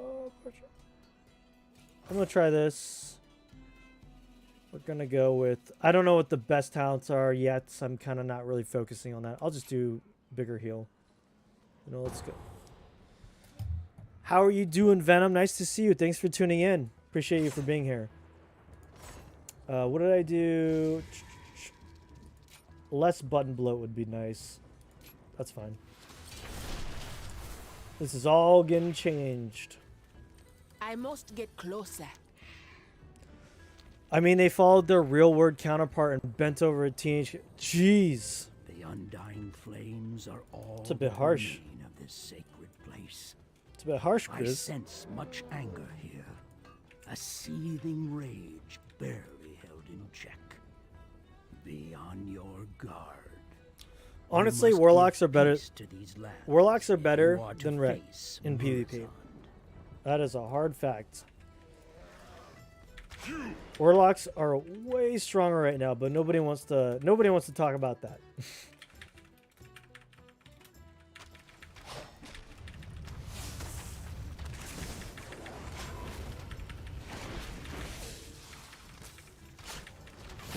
gonna try this. We're gonna go with, I don't know what the best talents are yet, so I'm kind of not really focusing on that. I'll just do bigger heal. You know, let's go. How are you doing, Venom? Nice to see you. Thanks for tuning in. Appreciate you for being here. What did I do? Less button bloat would be nice. That's fine. This is all getting changed. I must get closer. I mean, they followed their real-world counterpart and bent over a teenage... Jeez. The undying flames are all It's a bit that harsh. remain of this sacred place. It's a bit harsh, I Chris. sense much anger here. A seething rage barely held in check. Be on your guard. Honestly, You must warlocks give are better. peace to these lands Warlocks are if better you are to than ret face in PvP. Murzond. That is a hard fact. Warlocks are way stronger right now, but nobody wants to talk about that.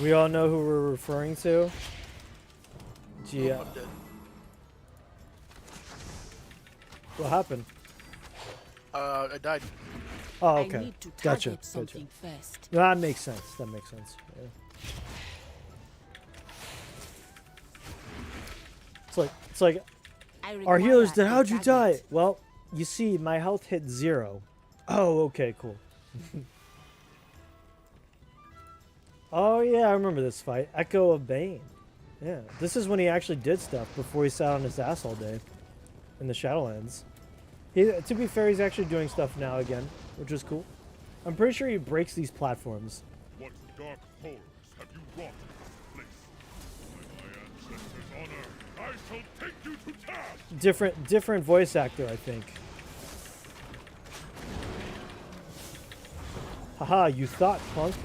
We all know who we're referring to. Gee, I'm dead. what happened? I died. Oh, I okay. need to Gotcha. target something first. That makes sense. That makes sense. Yeah. It's like I our healers require did. a How'd you die? target. Well, you see, my health hit 0. Oh, okay, cool. Oh yeah, I remember this fight. Echo of Bane. Yeah, this is when he actually did stuff before he sat on his ass all day in the Shadowlands. To be fair, he's actually doing stuff now again, which is cool. I'm pretty sure he breaks these platforms. What dark horrors have you wrought in this place? By my ancestors' honor, I shall take you to task! Different voice actor, I think. Haha, you thought, punk.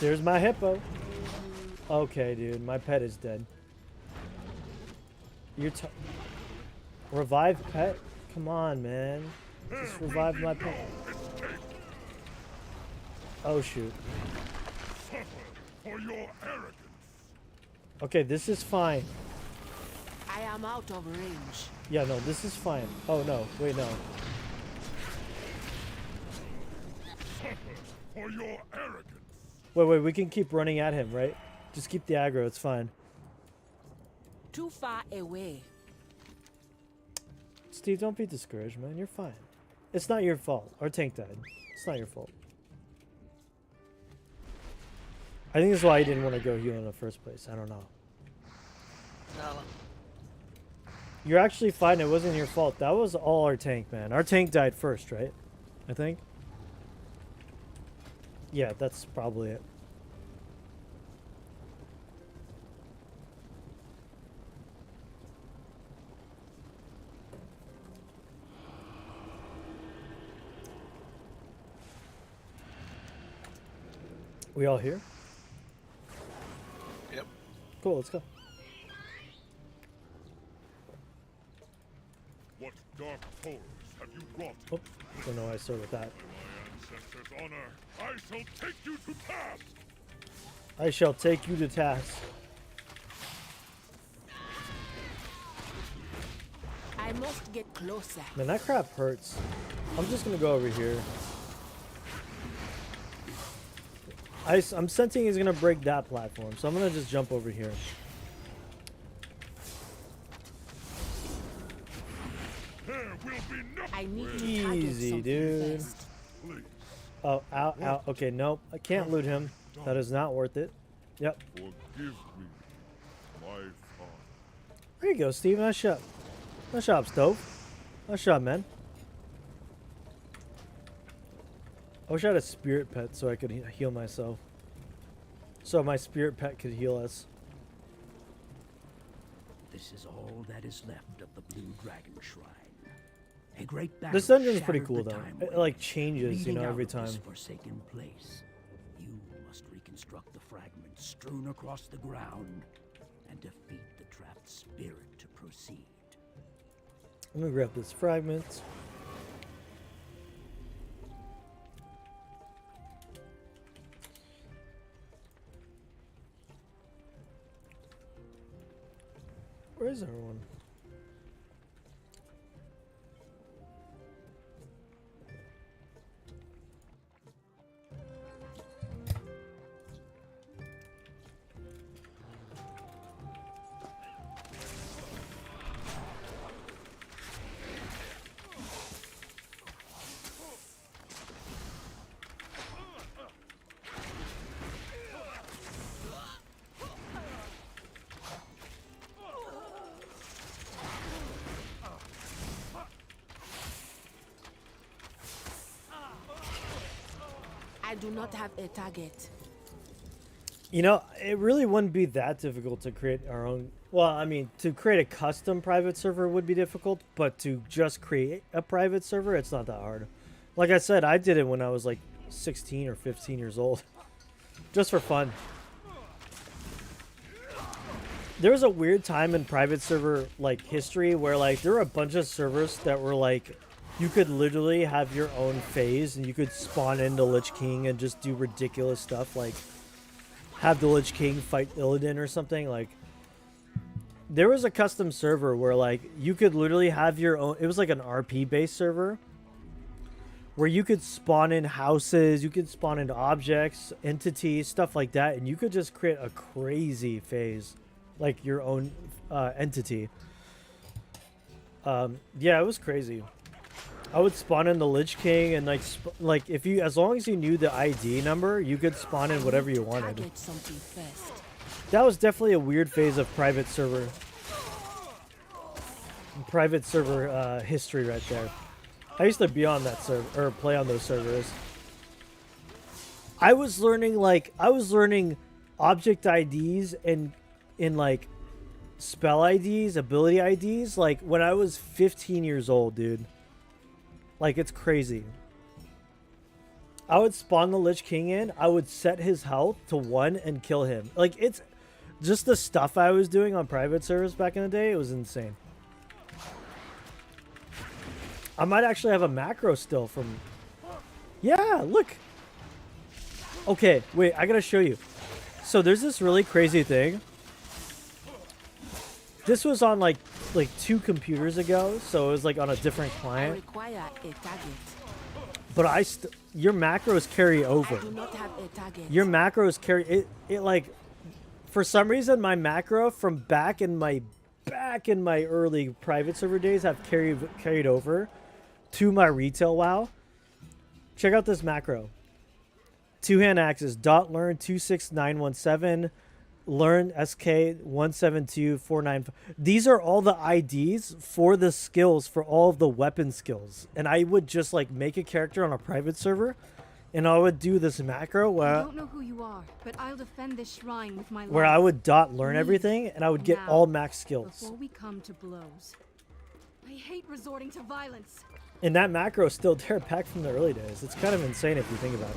There's my hippo. Okay, dude, my pet is dead. You're revive pet? Come on, man. Just revive my pet. Oh, shoot. Suffer for your arrogance! Okay, this is fine. I am out of range. Yeah, no, this is fine. Oh, no. Wait, no. Suffer for your arrogance! Wait, we can keep running at him, right? Just keep the aggro, it's fine. Too far away. Steve, don't be discouraged, man. You're fine. It's not your fault. Our tank died. It's not your fault. I think that's why he didn't want to go heal in the first place. I don't know. No. You're actually fine. It wasn't your fault. That was all our tank, man. Our tank died first, right? I think. Yeah, that's probably it. We all here? Yep. Cool, let's go. What dark horrors have you wrought? Oh, don't know why I started with that. By my ancestors' honor, I shall take you to task! I shall take you to task. I must get closer. Man, that crap hurts. I'm just gonna go over here. I'm sensing he's gonna break that platform, so I'm gonna just jump over here. There will be no I need to target Easy, something dude. first. please. Oh, ow, ow. Okay, nope. I can't loot him. That is not worth it. Yep. Forgive me, my father. There you go, Steve. Nice shot. Nice job, Stove. Nice shot, man. I wish I had a spirit pet so I could heal myself. So my spirit pet could heal us. This is all that is left of the Blue Dragon Shrine. A great battle This dungeon's pretty shattered cool, the though. time It, waves, like, changes, you know, leading every out of this time. forsaken place. You must reconstruct the fragments strewn across the ground and defeat the trapped spirit to proceed. Let me grab this fragment. Where is everyone? I do not have a target. You know, it really wouldn't be that difficult to create our own. Well, I mean, to create a custom private server would be difficult, but to just create a private server, it's not that hard. Like I said, I did it when I was like 16 or 15 years old. Just for fun. There was a weird time in private server like history where like there were a bunch of servers that were like you could literally have your own phase and you could spawn into Lich King and just do ridiculous stuff like have the Lich King fight Illidan or something. Like there was a custom server where like you could literally have your own. It was like an RP based server where you could spawn in houses, you could spawn in objects, entities, stuff like that, and you could just create a crazy phase, like your own entity. Yeah, it was crazy. I would spawn in the Lich King and like if you, as long as you knew the ID number, you could spawn in whatever you wanted. Target something first. That was definitely a weird phase of private server history right there. I used to be on that server or play on those servers. I was learning object IDs and in like spell IDs, ability IDs, like when I was 15 years old, dude. Like, it's crazy. I would spawn the Lich King in, I would set his health to 1 and kill him. Like, it's just the stuff I was doing on private servers back in the day, it was insane. I might actually have a macro still from... Yeah, look! Okay, wait, I gotta show you. So there's this really crazy thing. This was on like 2 computers ago, so it was like on a different I client. require a target. But your macros carry over. I do not have a target. Your macros carry it like for some reason my macro from back in my early private server days have carried over to my retail WoW. Check out this macro. 2-hand axes .learn 26917 learn SK 172495. These are all the IDs for the skills for all of the weapon skills. And I would just like make a character on a private server and I would do this macro I where don't know who you are, but I'll defend this shrine with my where life. I would learn everything and I would get Now, all max skills. Before we come to blows. I hate resorting to violence. And that macro is still there back from the early days. It's kind of insane if you think about it.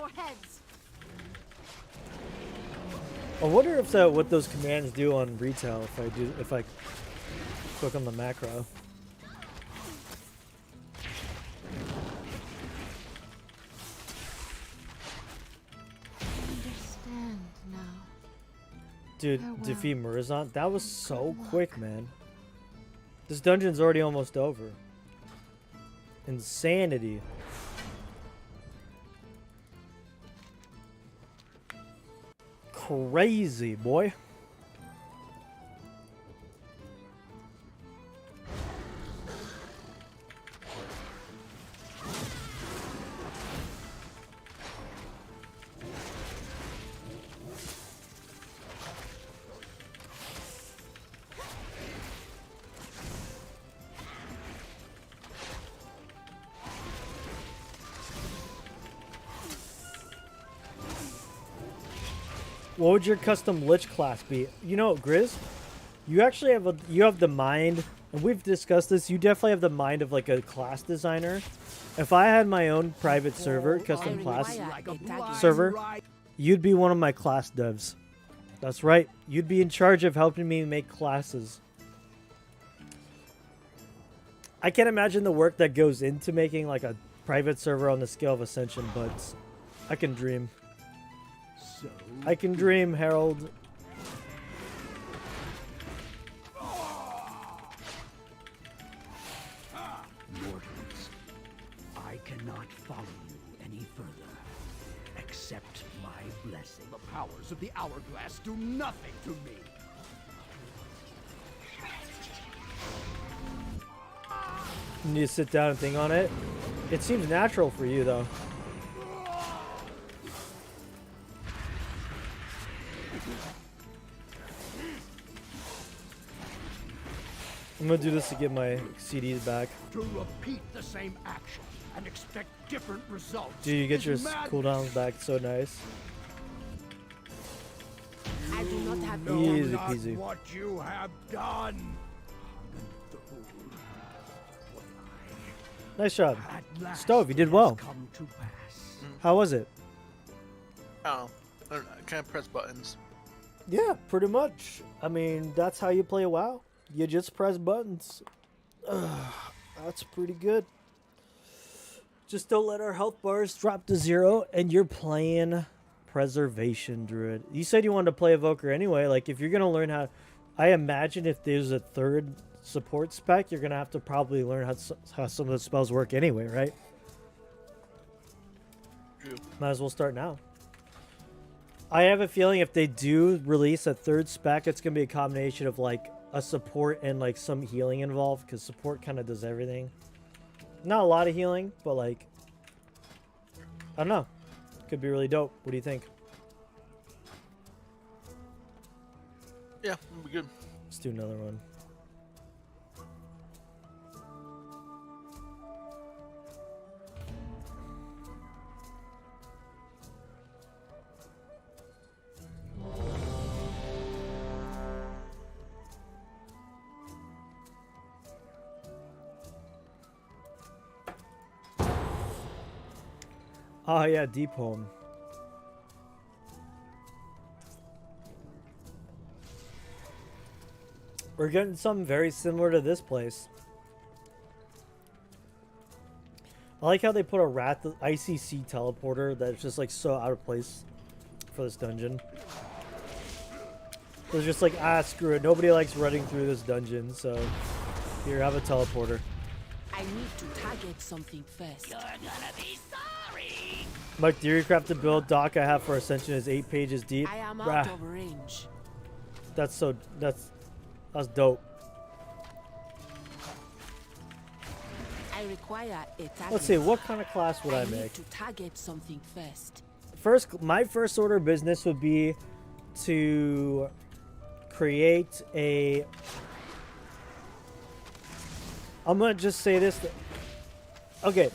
your heads. I wonder if that what those commands do on retail if I click on the macro. Understand now. Dude, Farewell. defeat Murazan? That was so quick, man. This dungeon's already almost over. Insanity. Crazy, boy. What would your custom Lich class be? You know, Grizz, you actually have the mind, and we've discussed this. You definitely have the mind of like a class designer. If I had my own private server, custom class server, you'd be one of my class devs. That's right. You'd be in charge of helping me make classes. I can't imagine the work that goes into making like a private server on the scale of Ascension, but I can dream. So I can dream, Harold. mortals, I cannot follow you any further, except my blessing. The powers of the hourglass do nothing to me. You need to sit down and think on it. It seems natural for you, though. I'm gonna do this to get my CDs back. To repeat the same action and expect different results. Dude, you get your is madness. cooldowns back so nice. I do not have Know Easy not peasy. what you have done. Nice job. At last Stove, you did it has well. come to pass. How was it? Oh, I don't know, I can't press buttons. Yeah, pretty much. I mean, that's how you play WoW. You just press buttons. That's pretty good. Just don't let our health bars drop to 0, and you're playing Preservation Druid. You said you wanted to play Evoker anyway. Like, if you're going to learn how... I imagine if there's a third support spec, you're going to have to probably learn how some of the spells work anyway, right? True. Might as well start now. I have a feeling if they do release a third spec, it's going to be a combination of, like, a support and, like, some healing involved, because support kind of does everything. Not a lot of healing, but, like, I don't know. Could be really dope. What do you think? Yeah, we'll be good. Let's do another one. Oh yeah, Deep Home. We're getting something very similar to this place. I like how they put a ICC teleporter that's just like so out of place for this dungeon. It was just like, screw it. Nobody likes running through this dungeon, so here, have a teleporter. I need to target something first. You're gonna be sorry. My theory-crafted build doc I have for Ascension is 8 pages deep. I am Bruh. out of range. That's dope. I require a target. Let's see, what kind of class would I need make? to target something first. My first order of business would be to create a... I'm gonna just say this. Okay.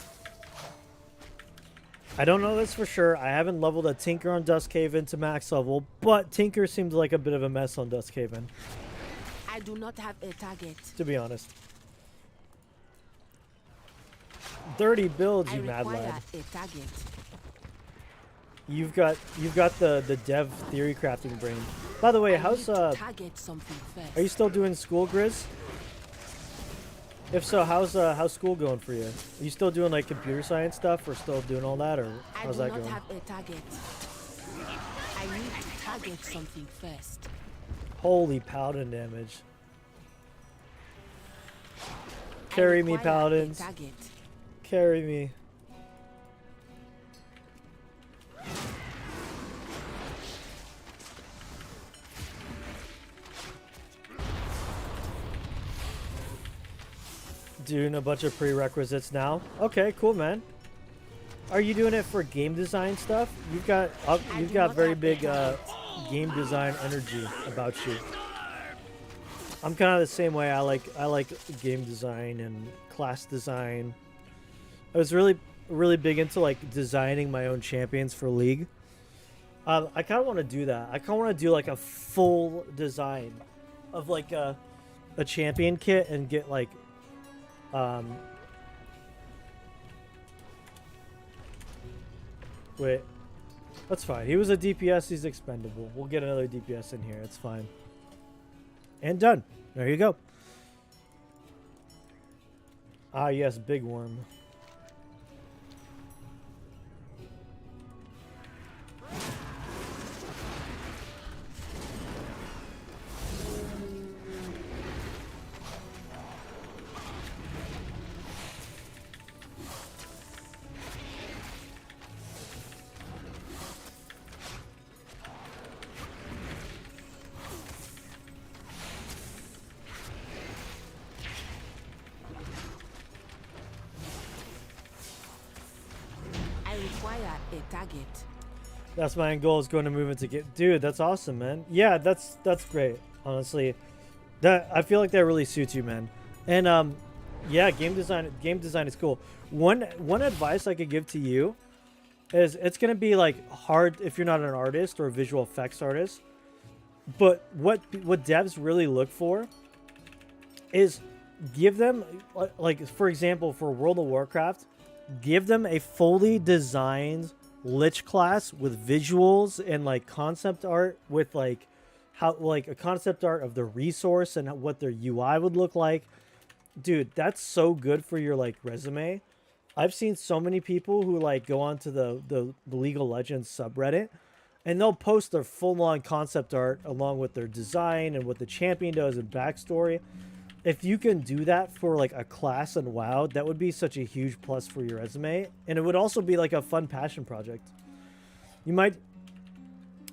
I don't know this for sure. I haven't leveled a Tinker on Duskhaven to max level, but Tinker seems like a bit of a mess on Duskhaven, I do not have a target. to be honest. 30 builds, I you mad require lad. a target. You've got the dev theory crafting brain. By the way, I how's need to target something first. are you still doing school, Grizz? If so, how's school going for you? Are you still doing like computer science stuff, or still doing all that, or how's that I do going? not have a target. I need to target something first. Holy paladin damage. I Carry me, require a paladins. target. Carry me. Doing a bunch of prerequisites now. Okay, cool, man. Are you doing it for game design stuff? You've got very big game design energy about you. I'm kind of the same way. I like game design and class design. I was really big into like designing my own champions for League. I kind of want to do that. I kind of want to do like a full design of like a champion kit and get like wait, that's fine. He was a DPS. He's expendable. We'll get another DPS in here. It's fine. And done. There you go. Ah, yes, big worm. A target. That's my end goal, is going to move into get. Dude, that's awesome, man. Yeah, that's great. Honestly, that I feel like that really suits you, man. And yeah, game design is cool. One advice I could give to you is it's gonna be like hard if you're not an artist or a visual effects artist. But what devs really look for is give them like, for example, for World of Warcraft, give them a fully designed Lich class with visuals and like concept art with like how like a concept art of the resource and what their UI would look like. Dude, that's so good for your like resume. I've seen so many people who like go onto the League of Legends subreddit and they'll post their full-on concept art along with their design and what the champion does and backstory. If you can do that for like a class in WoW, that would be such a huge plus for your resume. And it would also be like a fun passion project. You might,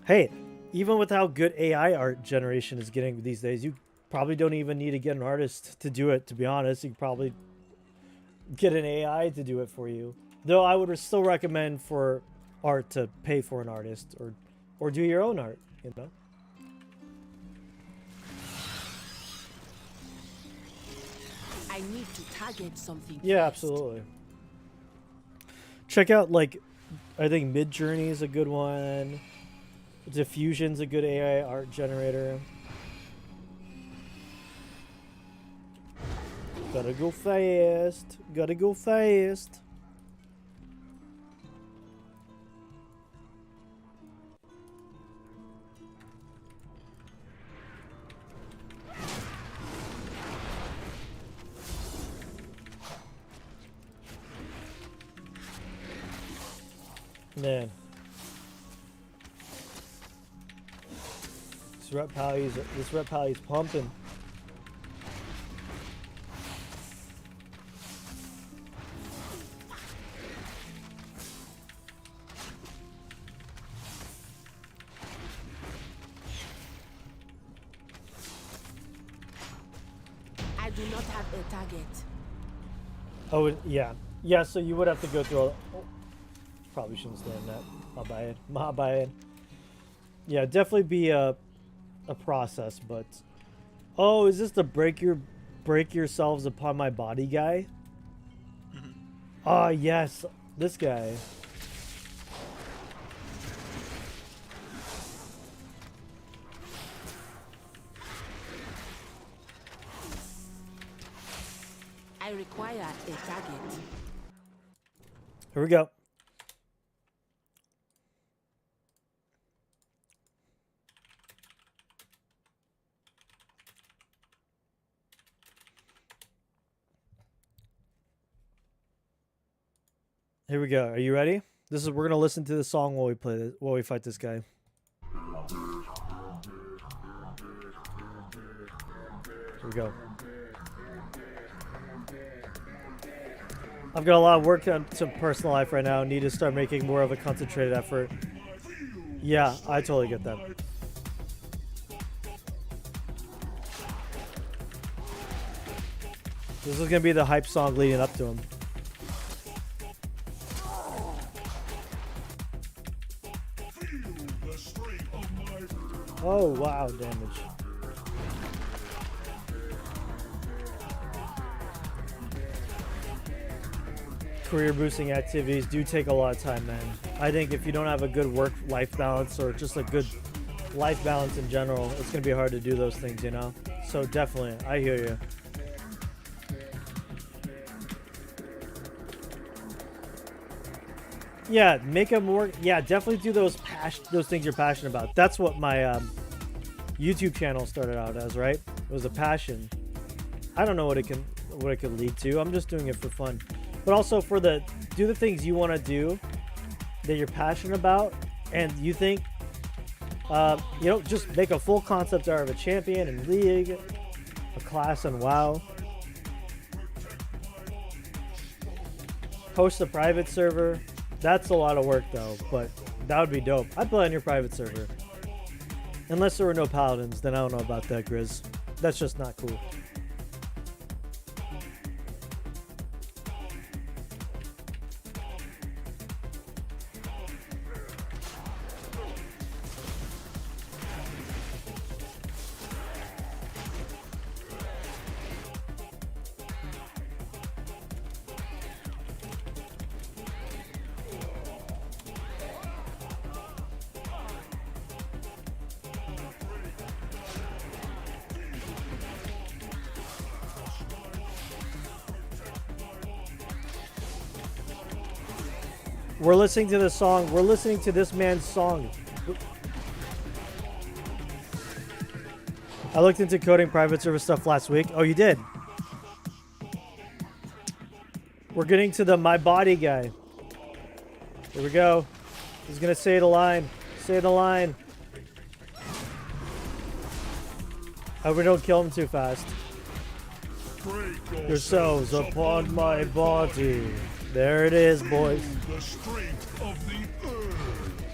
hey, even with how good AI art generation is getting these days, you probably don't even need to get an artist to do it, to be honest. You could probably get an AI to do it for you. Though I would still recommend for art to pay for an artist or do your own art, you know? I need to target something. Yeah, first. absolutely. Check out, like, I think Mid-Journey is a good one. Diffusion's a good AI art generator. Gotta go fast. Gotta go fast. Man, this rep pally's pumping. I do not have a target. Oh, yeah. So you would have to go through all. Oh, probably shouldn't stand that. My bad. Yeah, definitely be a process, but oh, is this the break yourselves upon my body guy? Ah, yes, this guy. I require a target. Here we go. Here we go. Are you ready? We're gonna listen to the song while we play this, while we fight this guy. Here we go. I've got a lot of work on some personal life right now. Need to start making more of a concentrated effort. Yeah, I totally get that. This is gonna be the hype song leading up to him. Oh wow, damage. Career boosting activities do take a lot of time, man. I think if you don't have a good work-life balance or just a good life balance in general, it's gonna be hard to do those things, you know? So definitely, I hear you. Yeah, make them work. Yeah, definitely do those things you're passionate about. That's what my YouTube channel started out as, right? It was a passion. I don't know what it could lead to. I'm just doing it for fun. But also do the things you want to do that you're passionate about, and you think, just make a full concept art of a champion in League, a class in WoW. Host a private server. That's a lot of work though, but that would be dope. I'd play on your private server. Unless there were no paladins, then I don't know about that, Grizz. That's just not cool. We're listening to the song. We're listening to this man's song. I looked into coding private server stuff last week. Oh, you did? We're getting to the my body guy. Here we go. He's going to say the line. Say the line. Hope we don't kill him too fast. Yourselves upon my body. There it is, boys. The strength of the earth.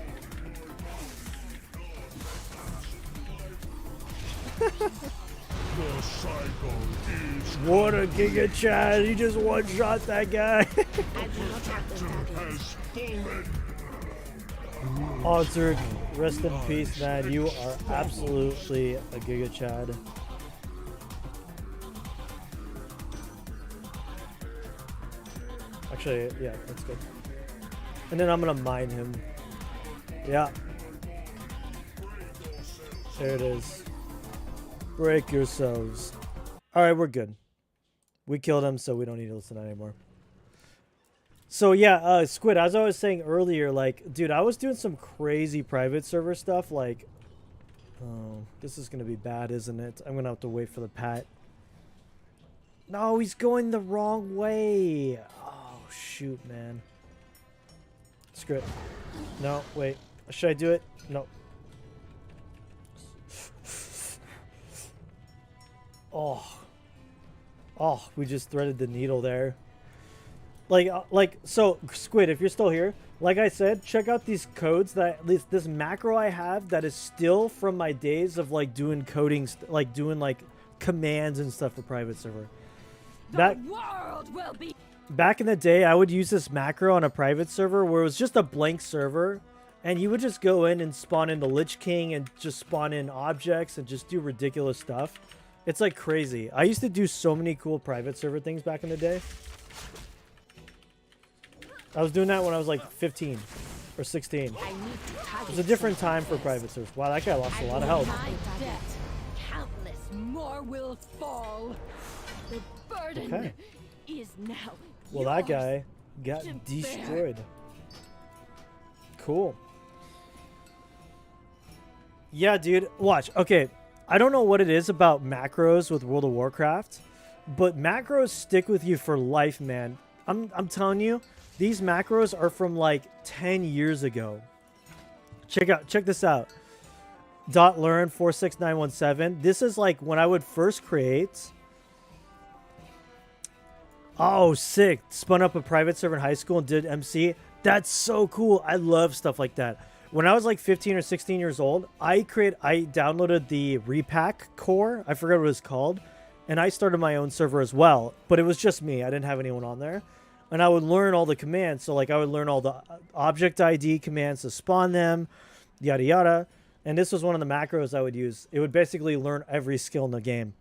The cycle is What a Giga Chad. He just one-shot that guy. has fallen. Altered, rest in peace, man. You are absolutely a Giga Chad. Actually, yeah, that's good. And then I'm gonna mine him. Yeah. There it is. Break yourselves. Alright, we're good. We killed him, so we don't need to listen to that anymore. So yeah, Squid, as I was saying earlier, like, dude, I was doing some crazy private server stuff, like, oh, this is gonna be bad, isn't it? I'm gonna have to wait for the pat. No, he's going the wrong way. Oh, shoot, man. Screw it. No, wait. Should I do it? No. Oh, we just threaded the needle there. So, Squid, if you're still here, like I said, check out these codes that, this macro I have that is still from my days of, like, doing coding, like, doing, like, commands and stuff for private server. The world will be. Back in the day, I would use this macro on a private server where it was just a blank server, and you would just go in and spawn in the Lich King and just spawn in objects and just do ridiculous stuff. It's like crazy. I used to do so many cool private server things back in the day. I was doing that when I was like 15 or 16. It was a different time for private servers. Wow, that guy lost a lot of health. My debt, countless more will fall. The burden is now. Well, that guy got destroyed. Cool. Yeah, dude. Watch. Okay. I don't know what it is about macros with World of Warcraft, but macros stick with you for life, man. I'm telling you, These macros are from like 10 years ago. Check this out. .learn 46917. This is like when I would first create. Oh, sick. Spun up a private server in high school and did MC. That's so cool. I love stuff like that. When I was like 15 or 16 years old, I downloaded the repack core. I forgot what it was called. And I started my own server as well. But it was just me. I didn't have anyone on there. And I would learn all the commands. So like I would learn all the object ID commands to spawn them. Yada yada. And this was one of the macros I would use. It would basically learn every skill in the game.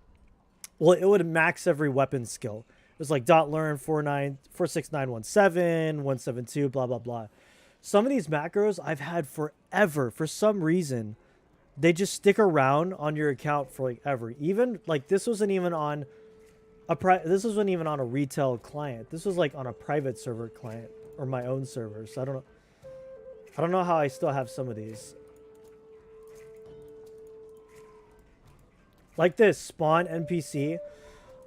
Well, it would max every weapon skill. It was like .learn 46917, 172, blah, blah, blah. Some of these macros I've had forever. For some reason, they just stick around on your account for like ever. Even like this wasn't even on a retail client. This was like on a private server client or my own server. So I don't know how I still have some of these. Like this, spawn NPC.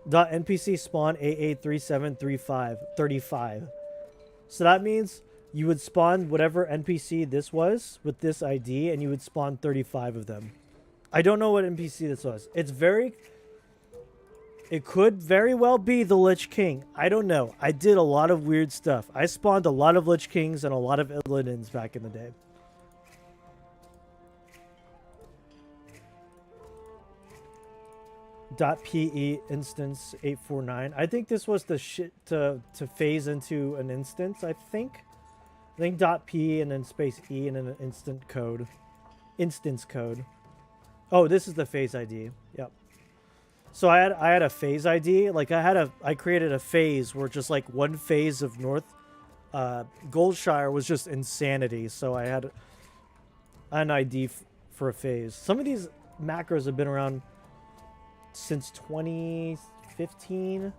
.npc spawn 883735. So that means you would spawn whatever NPC this was with this ID, and you would spawn 35 of them. I don't know what NPC this was. It could very well be the Lich King. I don't know. I did a lot of weird stuff. I spawned a lot of Lich Kings and a lot of Illidan's back in the day. .pe instance 849. I think this was the shit to phase into an instance. I think .p and then space e and then an instance code. Oh, this is the phase ID. Yep. So I had a phase ID. Like I created a phase where just like one phase of North Goldshire was just insanity. So I had an ID for a phase. Some of these macros have been around since 2015.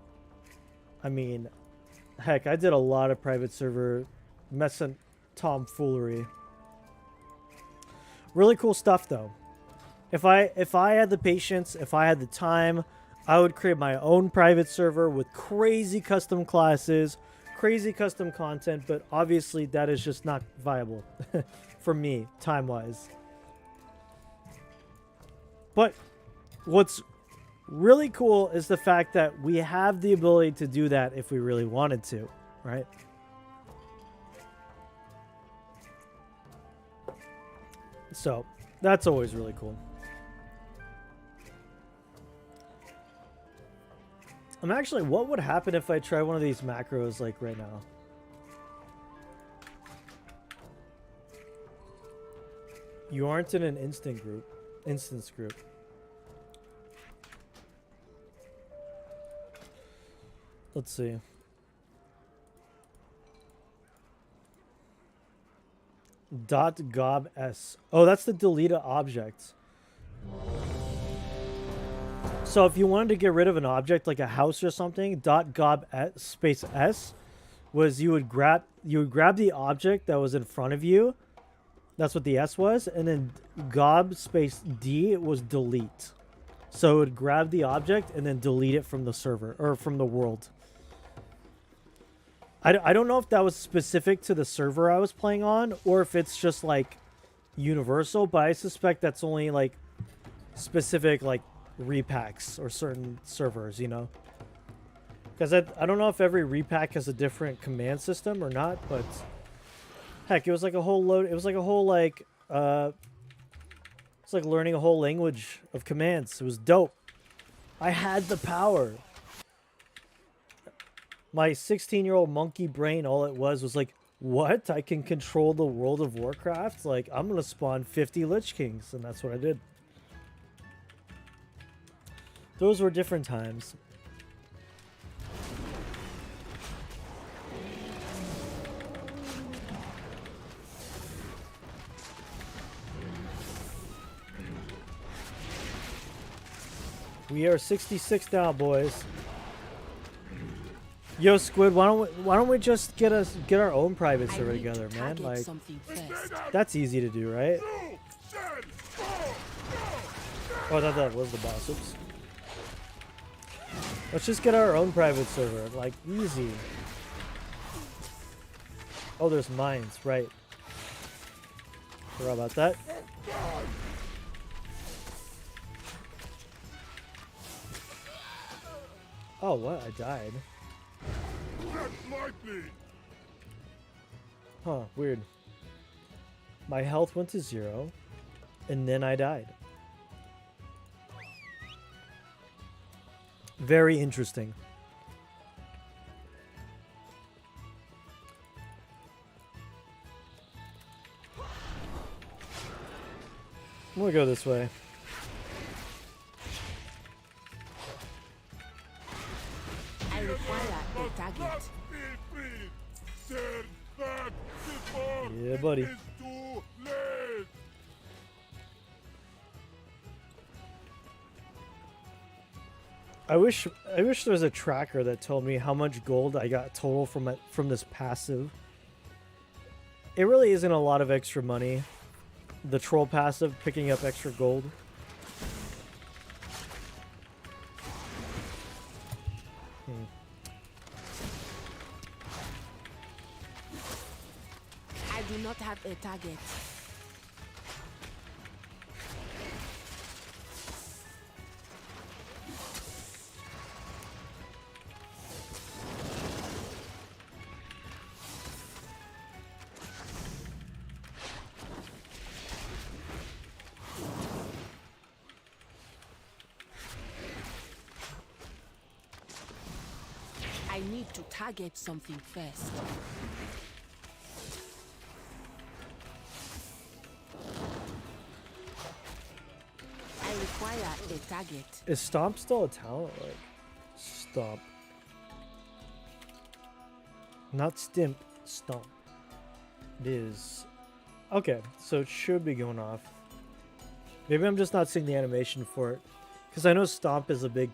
I mean, heck, I did a lot of private server messing tomfoolery. Really cool stuff though. If I had the patience, if I had the time, I would create my own private server with crazy custom classes, crazy custom content, but obviously that is just not viable for me time-wise. But what's really cool is the fact that we have the ability to do that if we really wanted to, right? So that's always really cool. I'm actually, what would happen if I try one of these macros like right now? You aren't in an instance group. Let's see. .gobs. Oh, that's the deleted object. So if you wanted to get rid of an object like a house or something, .gob space s was you would grab the object that was in front of you. That's what the S was, and then gob space d was delete. So it would grab the object and then delete it from the server or from the world. I don't know if that was specific to the server I was playing on or if it's just like universal, but I suspect that's only like specific like repacks or certain servers, you know? Because I don't know if every repack has a different command system or not, but heck, it was like a whole load. It was like a whole like it's like learning a whole language of commands. It was dope. I had the power. My 16-year-old monkey brain, all it was like, what? I can control the World of Warcraft? Like, I'm going to spawn 50 Lich Kings, and that's what I did. Those were different times. We are 66 now, boys. Yo, Squid, why don't we just get our own private server together, man? Like, that's easy to do, right? Oh, I thought that was the boss. Oops. Let's just get our own private server. Like, easy. Oh, there's mines, right. Forgot about that. Oh, what? I died. Tread lightly. Huh, weird. My health went to 0, and then I died. Very interesting. I'm gonna go this way. I require a target. Turn back before Yeah, buddy. it's too late. I wish there was a tracker that told me how much gold I got total from this passive. It really isn't a lot of extra money. The troll passive, picking up extra gold. I do not have a target. I need to target something first. I require a target. Is Stomp still a talent? Like, Stomp. Not Stimp, Stomp. It is. Okay, so it should be going off. Maybe I'm just not seeing the animation for it. Because I know Stomp is a big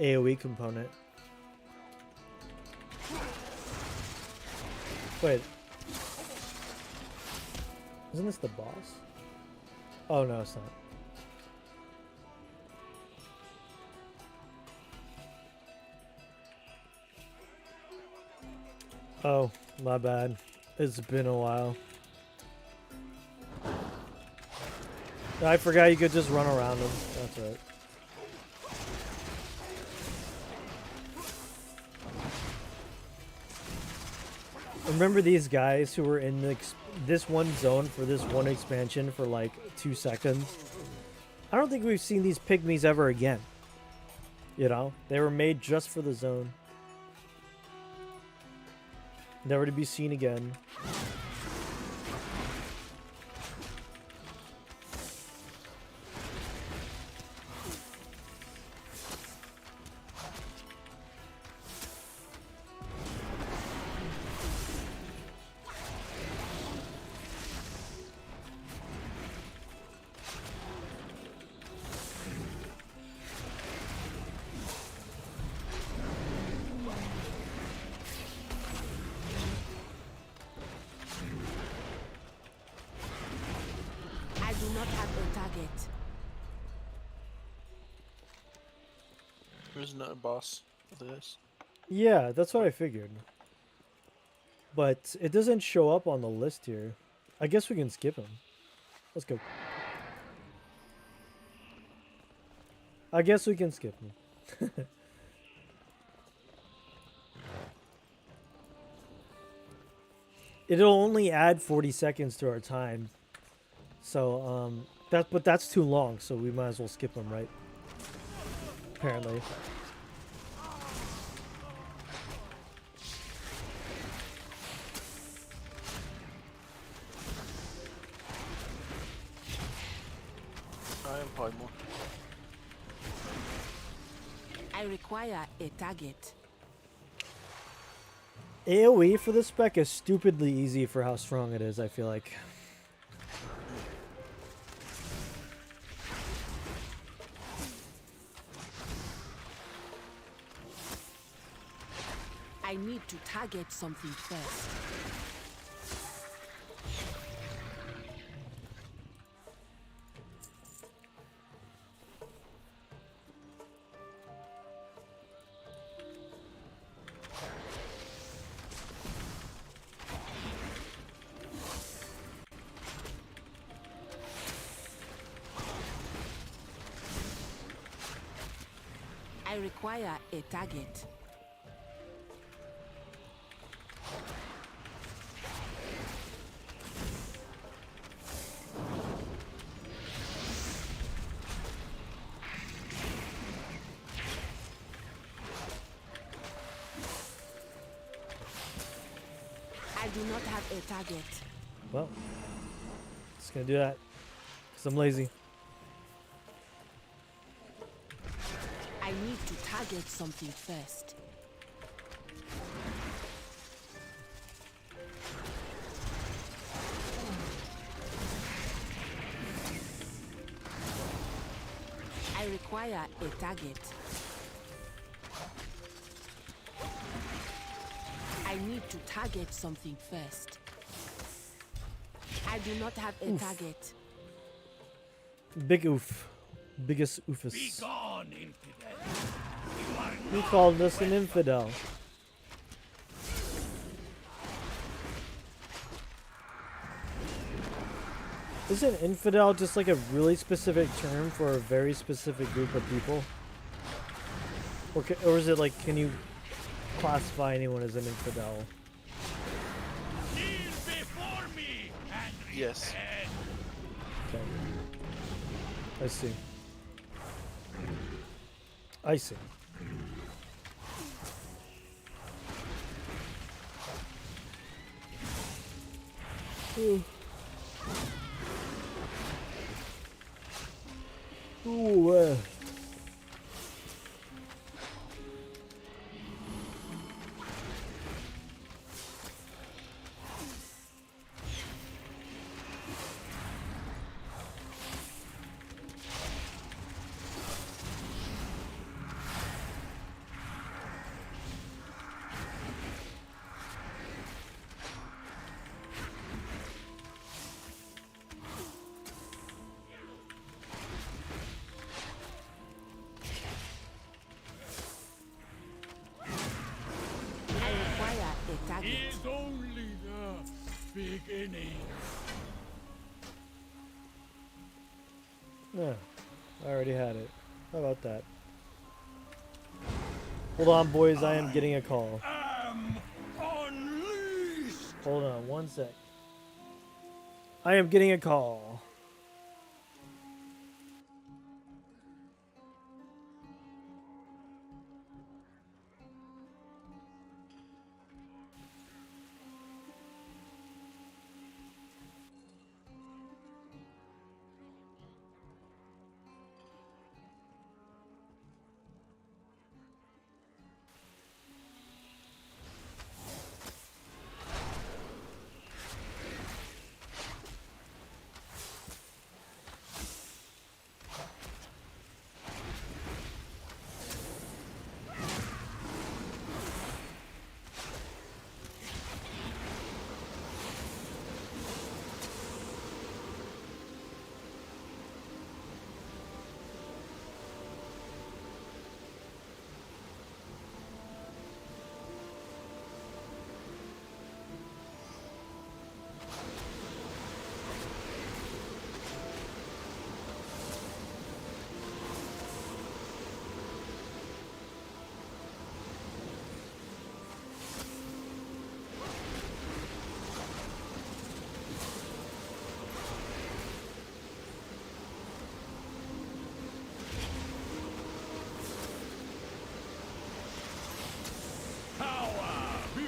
AoE component. Wait. Isn't this the boss? Oh, no, it's not. Oh, my bad. It's been a while. I forgot you could just run around them. That's right. Remember these guys who were in this one zone for this one expansion for like 2 seconds? I don't think we've seen these pygmies ever again. You know? They were made just for the zone. Never to be seen again. I do not have a target. There's another boss for this. Yeah, that's what I figured. But it doesn't show up on the list here. I guess we can skip him. Let's go. I guess we can skip him. It'll only add 40 seconds to our time. So, but that's too long, so we might as well skip him, right? Apparently. I am probably more. I require a target. AoE for this spec is stupidly easy for how strong it is, I feel like. I need to target something first. require a target. I do not have a target. Well, just gonna do that because I'm lazy. I need to target something first. I require a target. I need to target something first. I do not have a target. Big oof. Biggest Be oofus. gone, infidel. You are He not called us an infidel. Isn't infidel just like a really specific term for a very specific group of people? Or is it like, can you classify anyone as an infidel? kneel before me and Yes. repent. Okay. I see. I see. Ooh. I require a target. Is only the beginning. Yeah, I already had it. How about that? Hold on, boys. I am getting a call. Am unleashed. Hold on one sec. I am getting a call.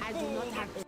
I do not have a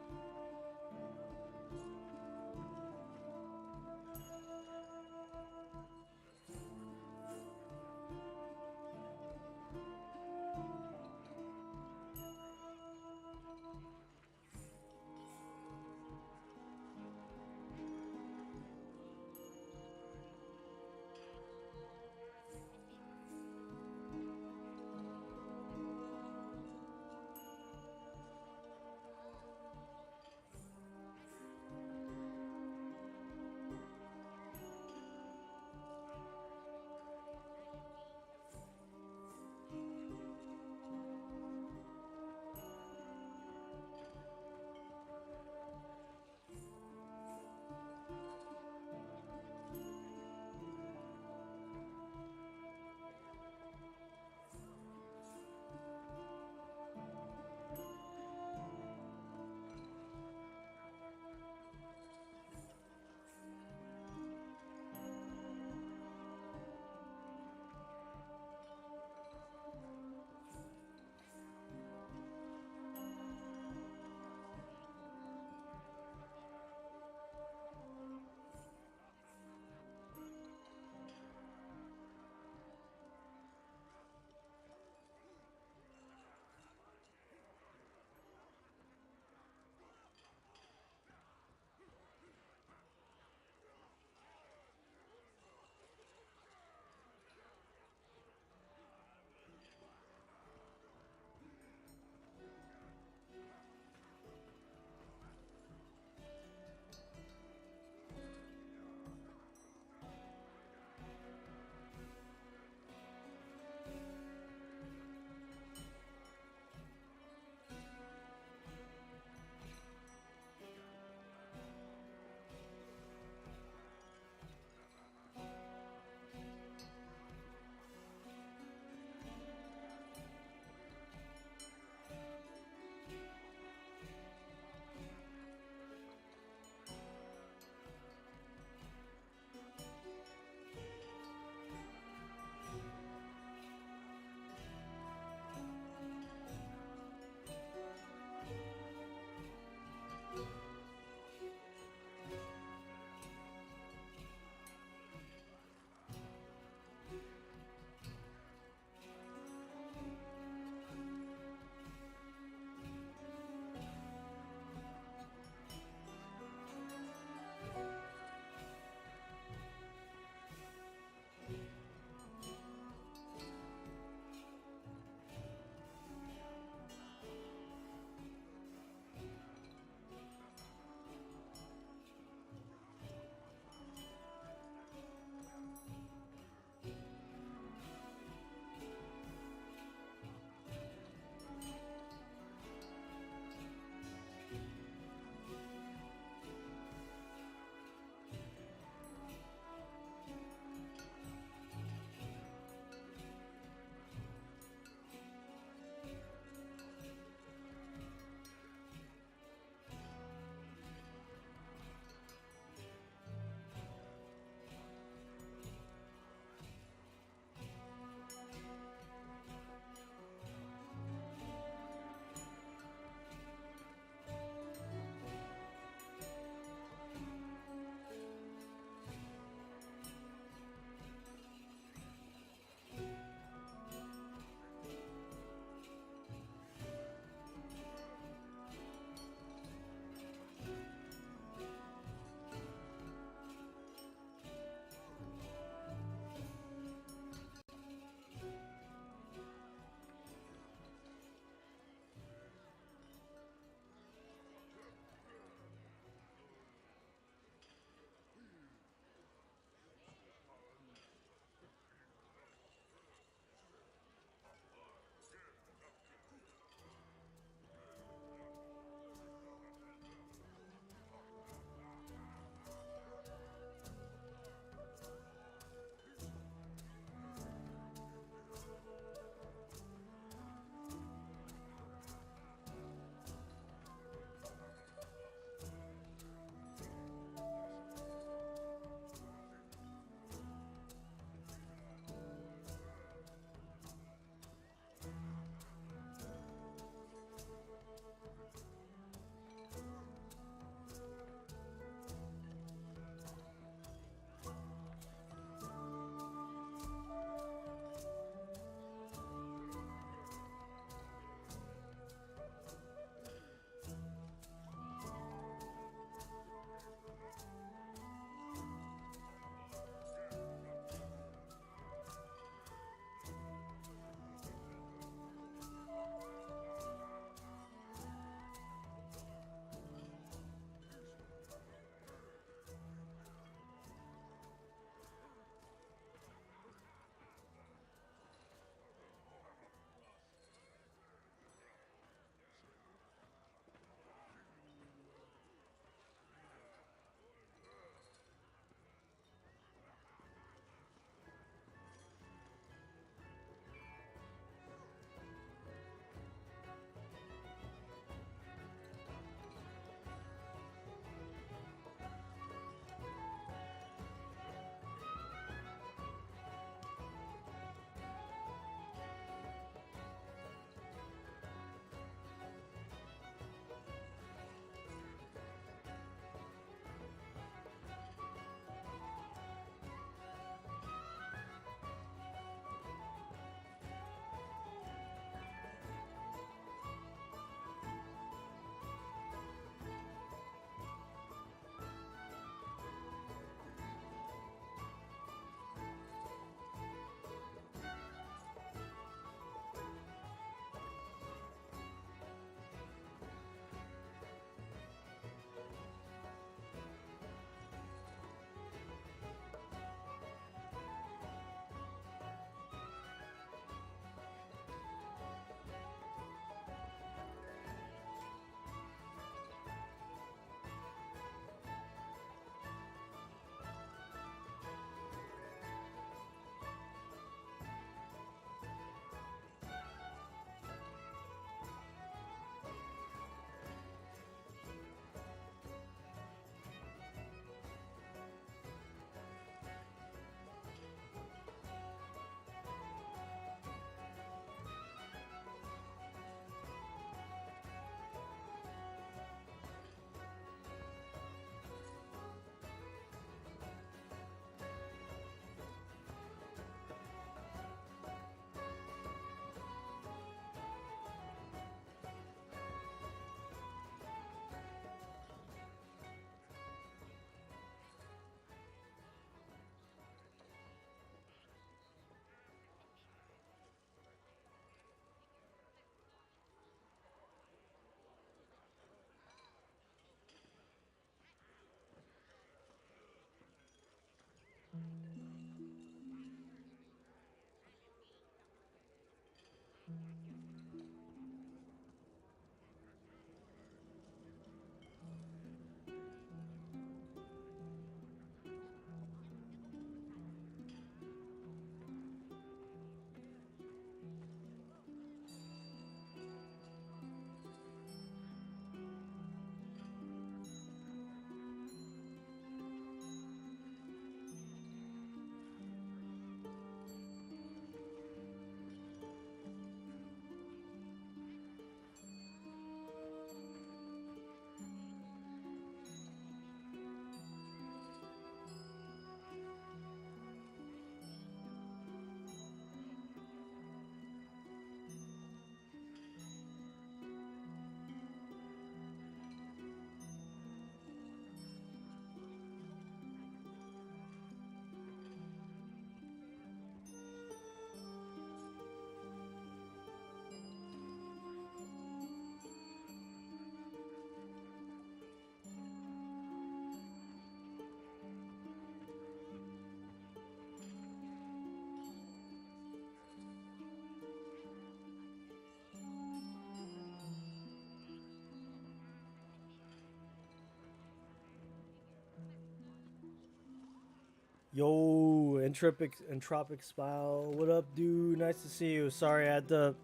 Yo, Entropic Smile. What up, dude? Nice to see you. Sorry, I had to.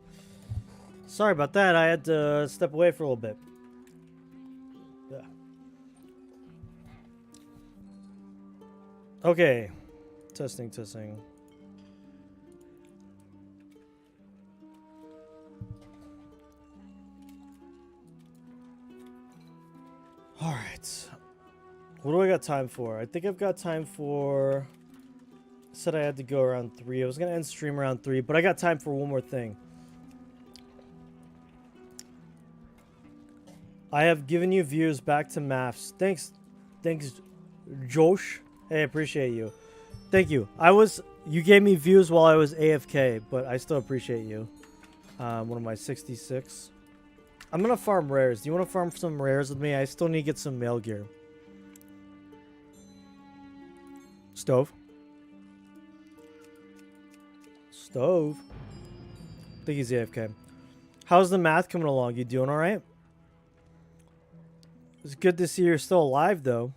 Sorry about that. I had to step away for a little bit. Yeah. Okay. Testing, testing. All right. What do I got time for? I think I've got time for. Said I had to go around 3. I was gonna end stream around 3, but I got time for one more thing. I have given you views back to maths. Thanks, Josh. Hey, I appreciate you. Thank you. You gave me views while I was AFK, but I still appreciate you. One of my 66. I'm gonna farm rares. Do you want to farm some rares with me? I still need to get some mail gear. Stove. Stove. I think he's AFK. How's the math coming along? You doing all right? It's good to see you're still alive, though.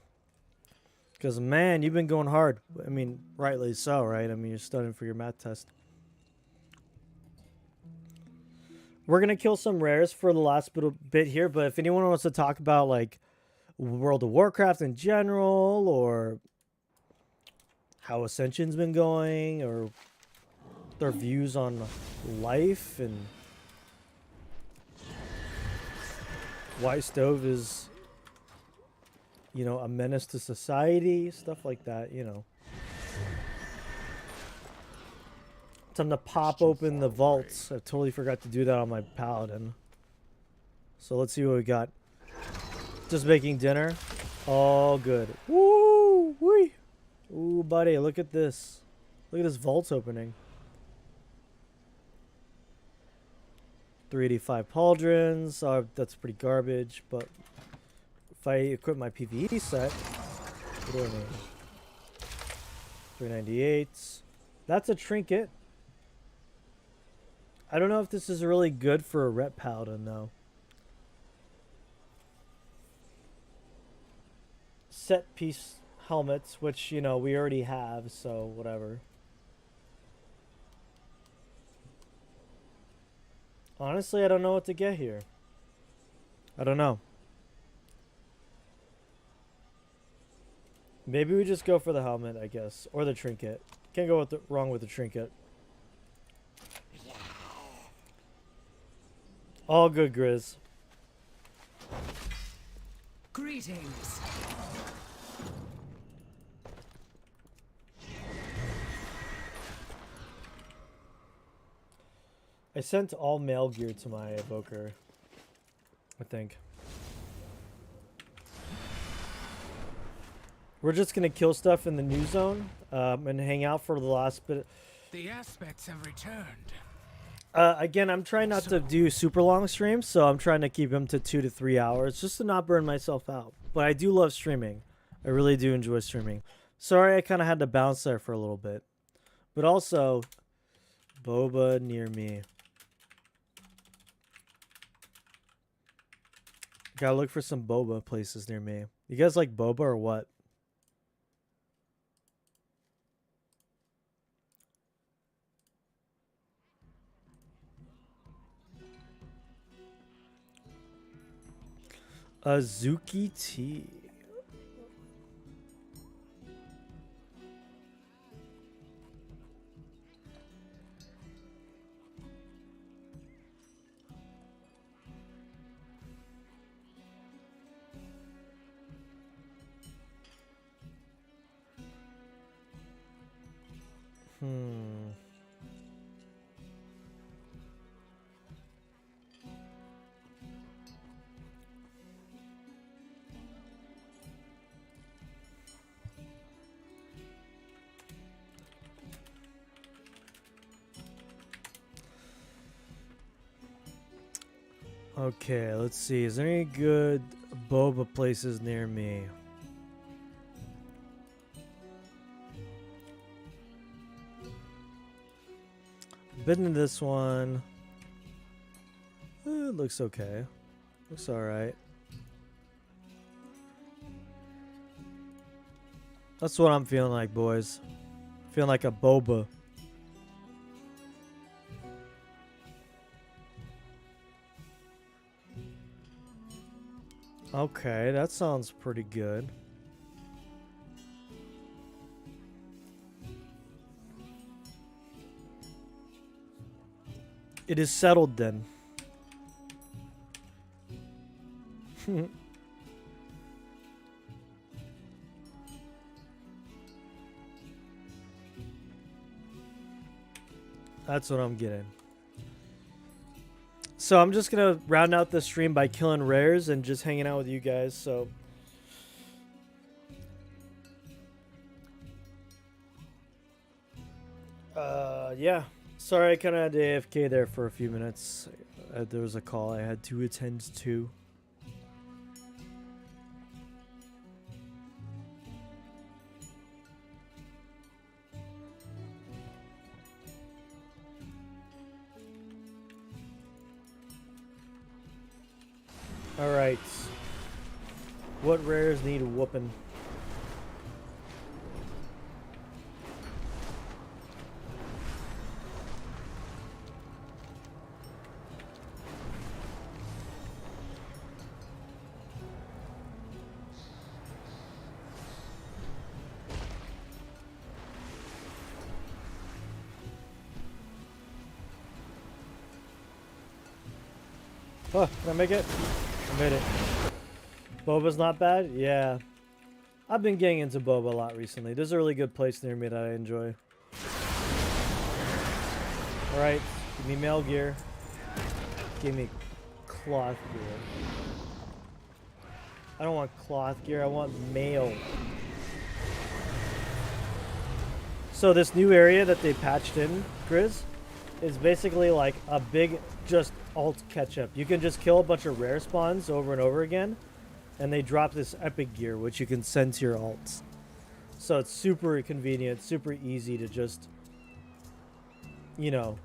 Because, man, you've been going hard. I mean, rightly so, right? I mean, you're studying for your math test. We're going to kill some rares for the last bit here, but if anyone wants to talk about, like, World of Warcraft in general, or how Ascension's been going, or their views on life, and why Stove is, you know, a menace to society, stuff like that, you know. Time to pop open the vaults. I totally forgot to do that on my paladin. So let's see what we got. Just making dinner. All good. Woo! Wee! Ooh, buddy, look at this. Look at this vault opening. 385 pauldrons. That's pretty garbage, but if I equip my PvE set, what do I need? 398. That's a trinket. I don't know if this is really good for a rep paladin, though. Set piece helmets, which, you know, we already have, so whatever. Honestly, I don't know what to get here. I don't know. Maybe we just go for the helmet, I guess. Or the trinket. Can't go wrong with the trinket. All good, Grizz. Greetings. I sent all mail gear to my evoker, I think. We're just gonna kill stuff in the new zone and hang out for the last bit. The aspects have returned. Again, I'm trying not to do super long streams, so I'm trying to keep them to 2 to 3 hours just to not burn myself out. But I do love streaming. I really do enjoy streaming. Sorry, I kind of had to bounce there for a little bit. But also, boba near me. Gotta look for some boba places near me. You guys like boba or what? Azuki tea. Okay, let's see. Is there any good boba places near me? Been to this one. It looks okay. Looks alright. That's what I'm feeling like, boys. Feeling like a boba. Okay, that sounds pretty good. It is settled then. That's what I'm getting. So I'm just gonna round out the stream by killing rares and just hanging out with you guys. So yeah. Sorry, I kind of had to AFK there for a few minutes. There was a call I had to attend to. Alright. What rares need whooping? Oh, can I make it? I made it. Boba's not bad? Yeah. I've been getting into Boba a lot recently. There's a really good place near me that I enjoy. Alright, give me mail gear. Give me cloth gear. I don't want cloth gear, I want mail. So this new area that they patched in, Grizz, is basically like a big just alt catch-up. You can just kill a bunch of rare spawns over and over again, and they drop this epic gear which you can send to your alts. So it's super convenient, super easy to just, you know,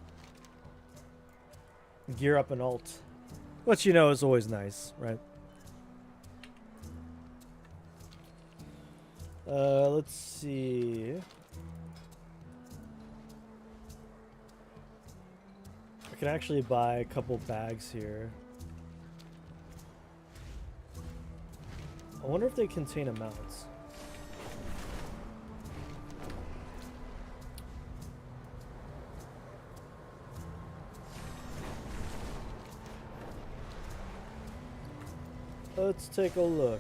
gear up an alt, which, you know, is always nice, right? Let's see. I can actually buy a couple bags here. I wonder if they contain amounts. Let's take a look.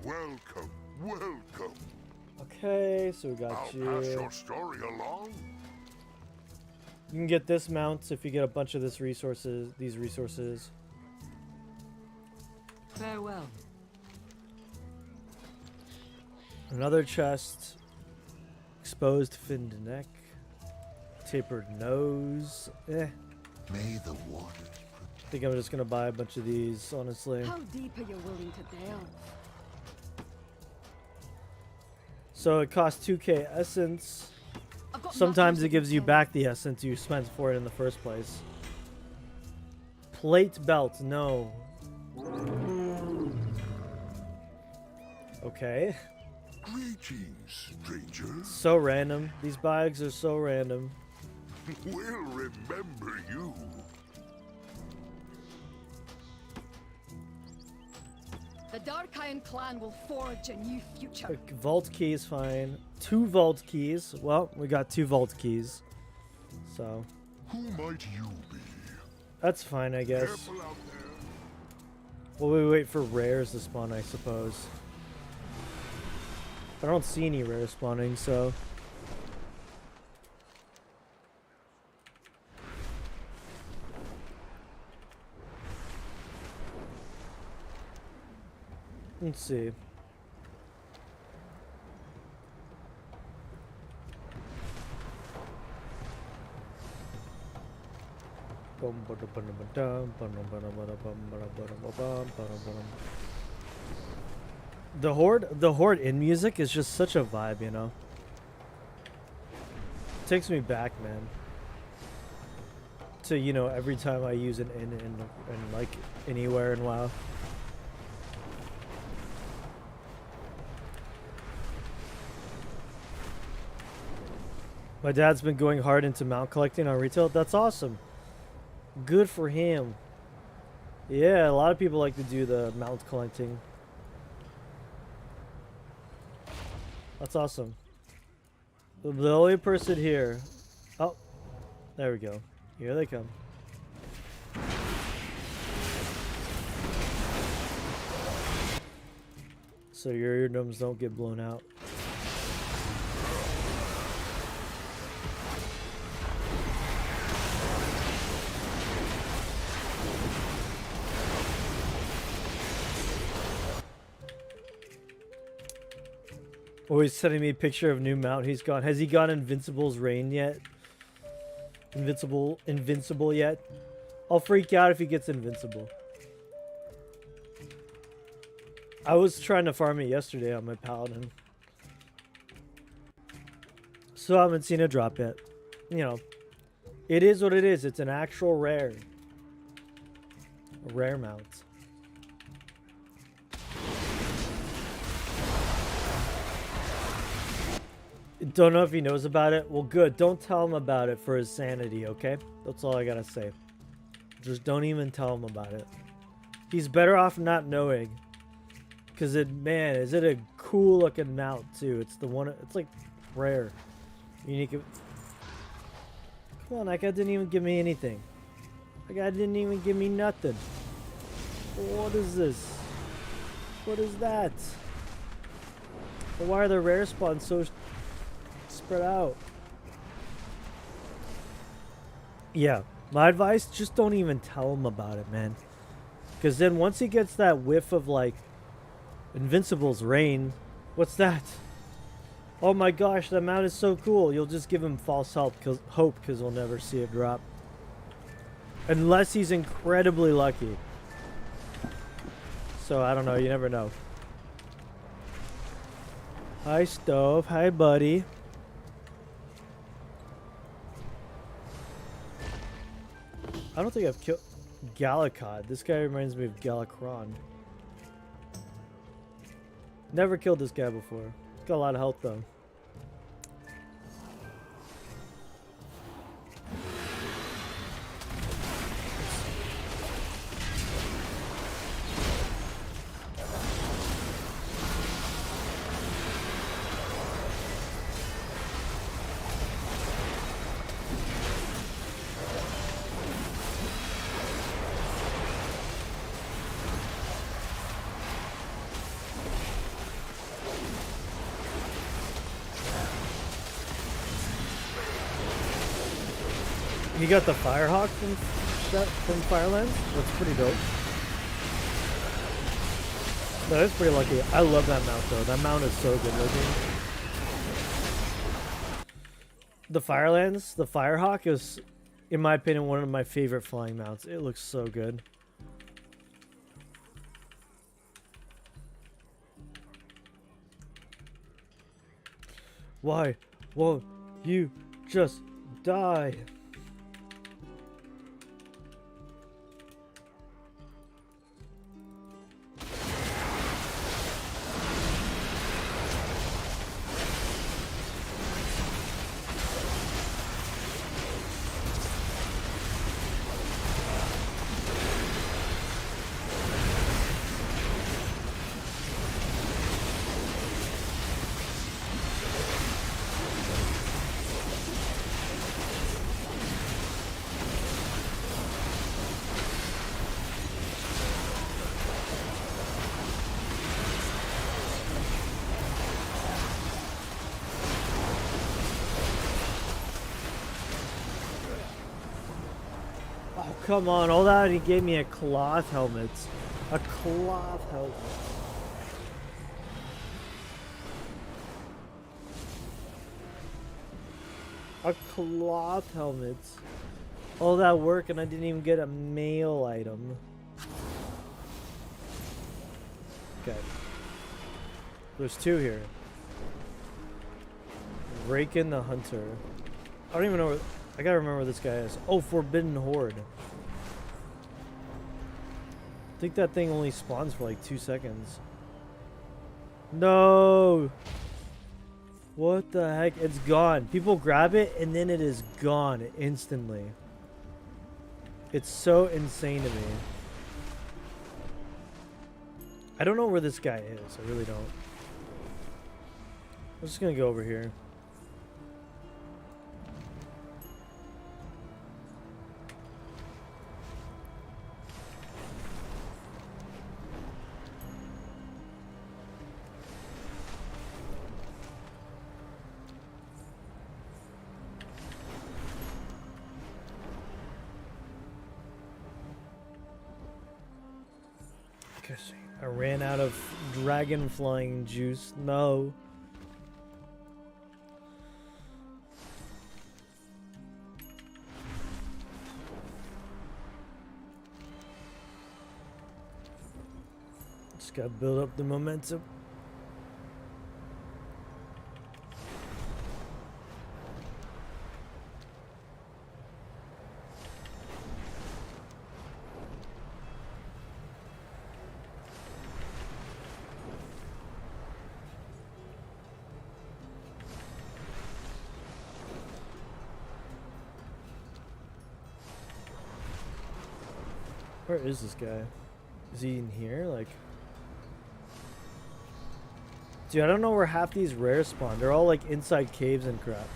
Welcome, welcome. Okay, so we got I'll you. pass your story along. You can get this mount if you get a bunch of these resources. Farewell. Another chest. Exposed finned neck. Tapered nose. Eh. May the waters I think I'm just gonna buy a bunch of these, honestly. How deep are you willing to delve? So it costs 2k essence. I've got Sometimes nothing it to gives you defend. back the essence you spent for it in the first place. Plate belt, no. Okay. Greetings, strangers. So random. These bags are so random. We'll remember you. The Dark Iron clan will forge a new future. Vault key is fine. 2 vault keys. Well, we got 2 vault keys. So, Who might you be? that's fine, I guess. Careful out there. Well, we wait for rares to spawn, I suppose. I don't see any rares spawning, so... Let's see. The horde in music is just such a vibe, you know. Takes me back, man. To, you know, every time I use an in like anywhere in WoW. My dad's been going hard into mount collecting on retail. That's awesome. Good for him. Yeah, a lot of people like to do the mount collecting. That's awesome. The only person here... Oh, there we go. Here they come. So your eardrums don't get blown out. Always sending me a picture of new mount he's got. Has he got Invincible's Reign yet? Invincible yet? I'll freak out if he gets Invincible. I was trying to farm it yesterday on my Paladin. So I haven't seen a drop yet. You know, it is what it is. It's an actual rare. A rare mount. Don't know if he knows about it. Well, good. Don't tell him about it for his sanity, okay? That's all I gotta say. Just don't even tell him about it. He's better off not knowing. Because man, is it a cool looking mount too. It's the one, it's like rare. Unique. Come on, that guy didn't even give me anything. That guy didn't even give me nothing. What is this? What is that? Why are the rare spawns so spread out? Yeah, my advice, just don't even tell him about it, man. Because then once he gets that whiff of like Invincible's Reign, what's that? Oh my gosh, that mount is so cool. You'll just give him false hope because we'll never see it drop. Unless he's incredibly lucky. So I don't know, you never know. Hi Stove, hi buddy. I don't think I've killed Galacod. This guy reminds me of Galacron. Never killed this guy before. Got a lot of health though. You got the Firehawk from Firelands? That's pretty dope. No, that's pretty lucky. I love that mount though. That mount is so good looking. The Firelands, the Firehawk is, in my opinion, one of my favorite flying mounts. It looks so good. Why won't you just die? Come on, all that he gave me a cloth helmet. A cloth helmet. A cloth helmet. All that work and I didn't even get a mail item. Okay. There's two here. Raken the Hunter. I don't even know where... I gotta remember where this guy is. Oh, Forbidden Horde. I think that thing only spawns for like 2 seconds. No! What the heck? It's gone. People grab it and then it is gone instantly. It's so insane to me. I don't know where this guy is. I really don't. I'm just gonna go over here. I ran out of dragon flying juice. No. Just gotta build up the momentum. Where is this guy? Is he in here? Like, dude, I don't know where half these rares spawn. They're all like inside caves and crap.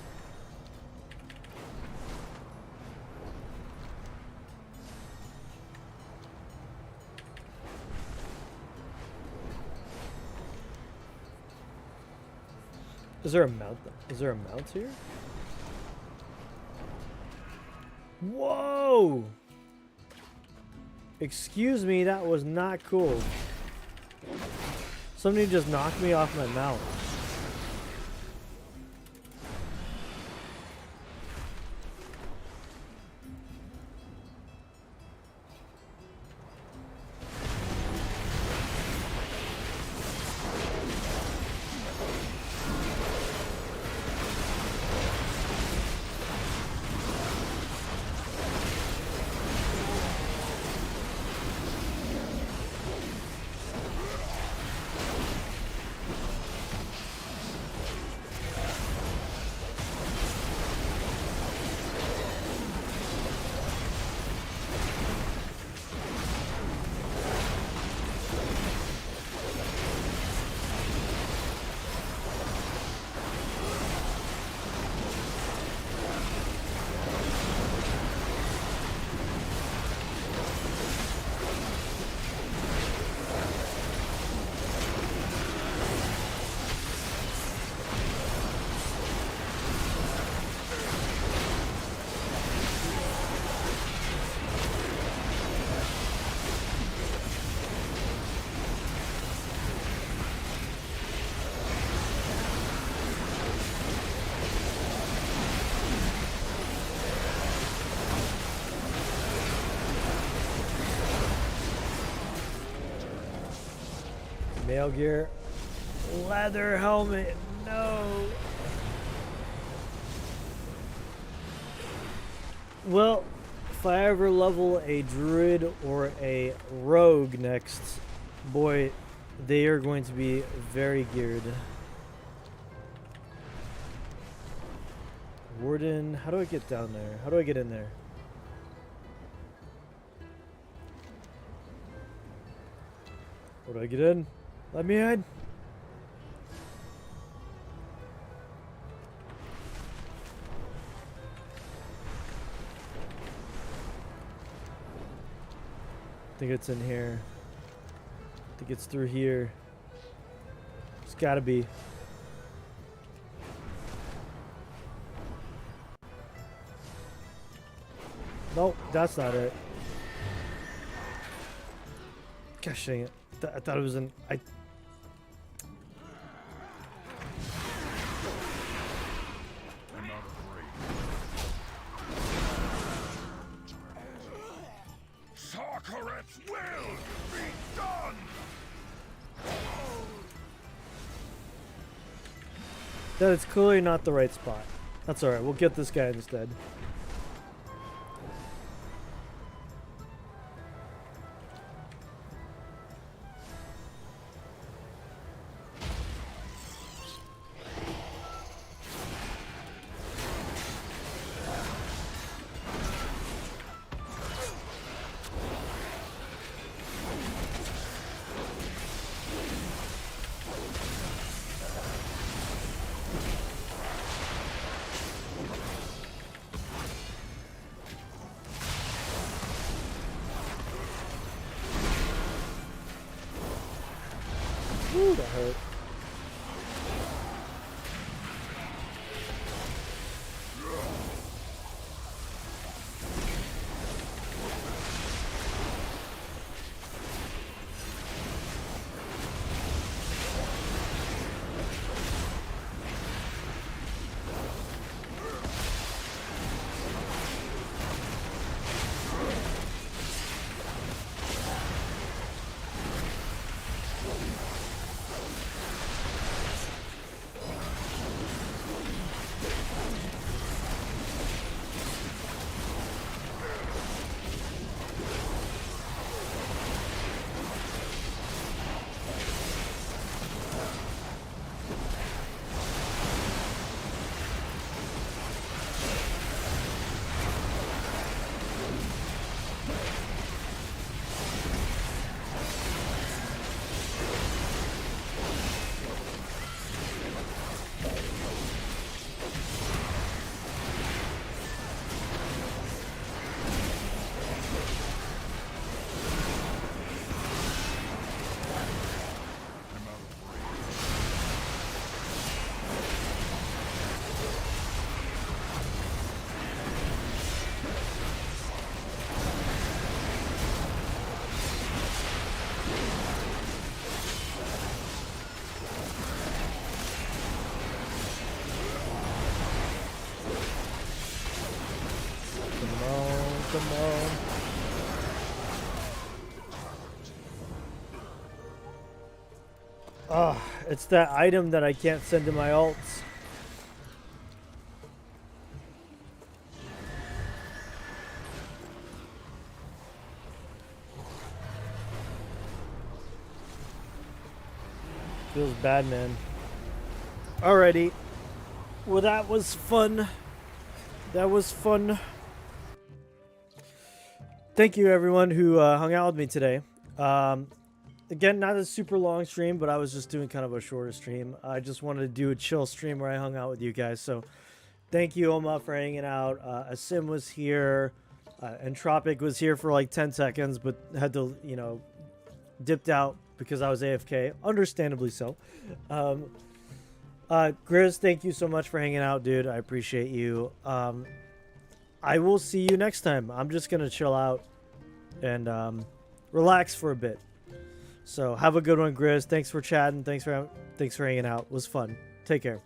Is there a mount? Is there a mount here? Whoa! Excuse me, that was not cool. Somebody just knocked me off my mount. Mail gear. Leather helmet. No. Well, if I ever level a druid or a rogue next, boy, they are going to be very geared. Warden, how do I get down there? How do I get in there? Where do I get in? Let me in. I think it's in here. I think it's through here. It's gotta be. Nope, that's not it. Gosh dang it. I thought it was in. Sarkareth's will be done! That is clearly not the right spot. That's alright, we'll get this guy instead. Come on. Ah, it's that item that I can't send to my alts. Feels bad, man. Alrighty. Well, that was fun. That was fun. Thank you, everyone who hung out with me today. Again, not a super long stream, but I was just doing kind of a shorter stream. I just wanted to do a chill stream where I hung out with you guys. So thank you, Oma, for hanging out. Asim was here. Entropic was here for like 10 seconds, but had to, you know, dipped out because I was AFK. Understandably so. Grizz, thank you so much for hanging out, dude. I appreciate you. I will see you next time. I'm just going to chill out and relax for a bit. So have a good one, Grizz. Thanks for chatting. Thanks for hanging out. It was fun. Take care.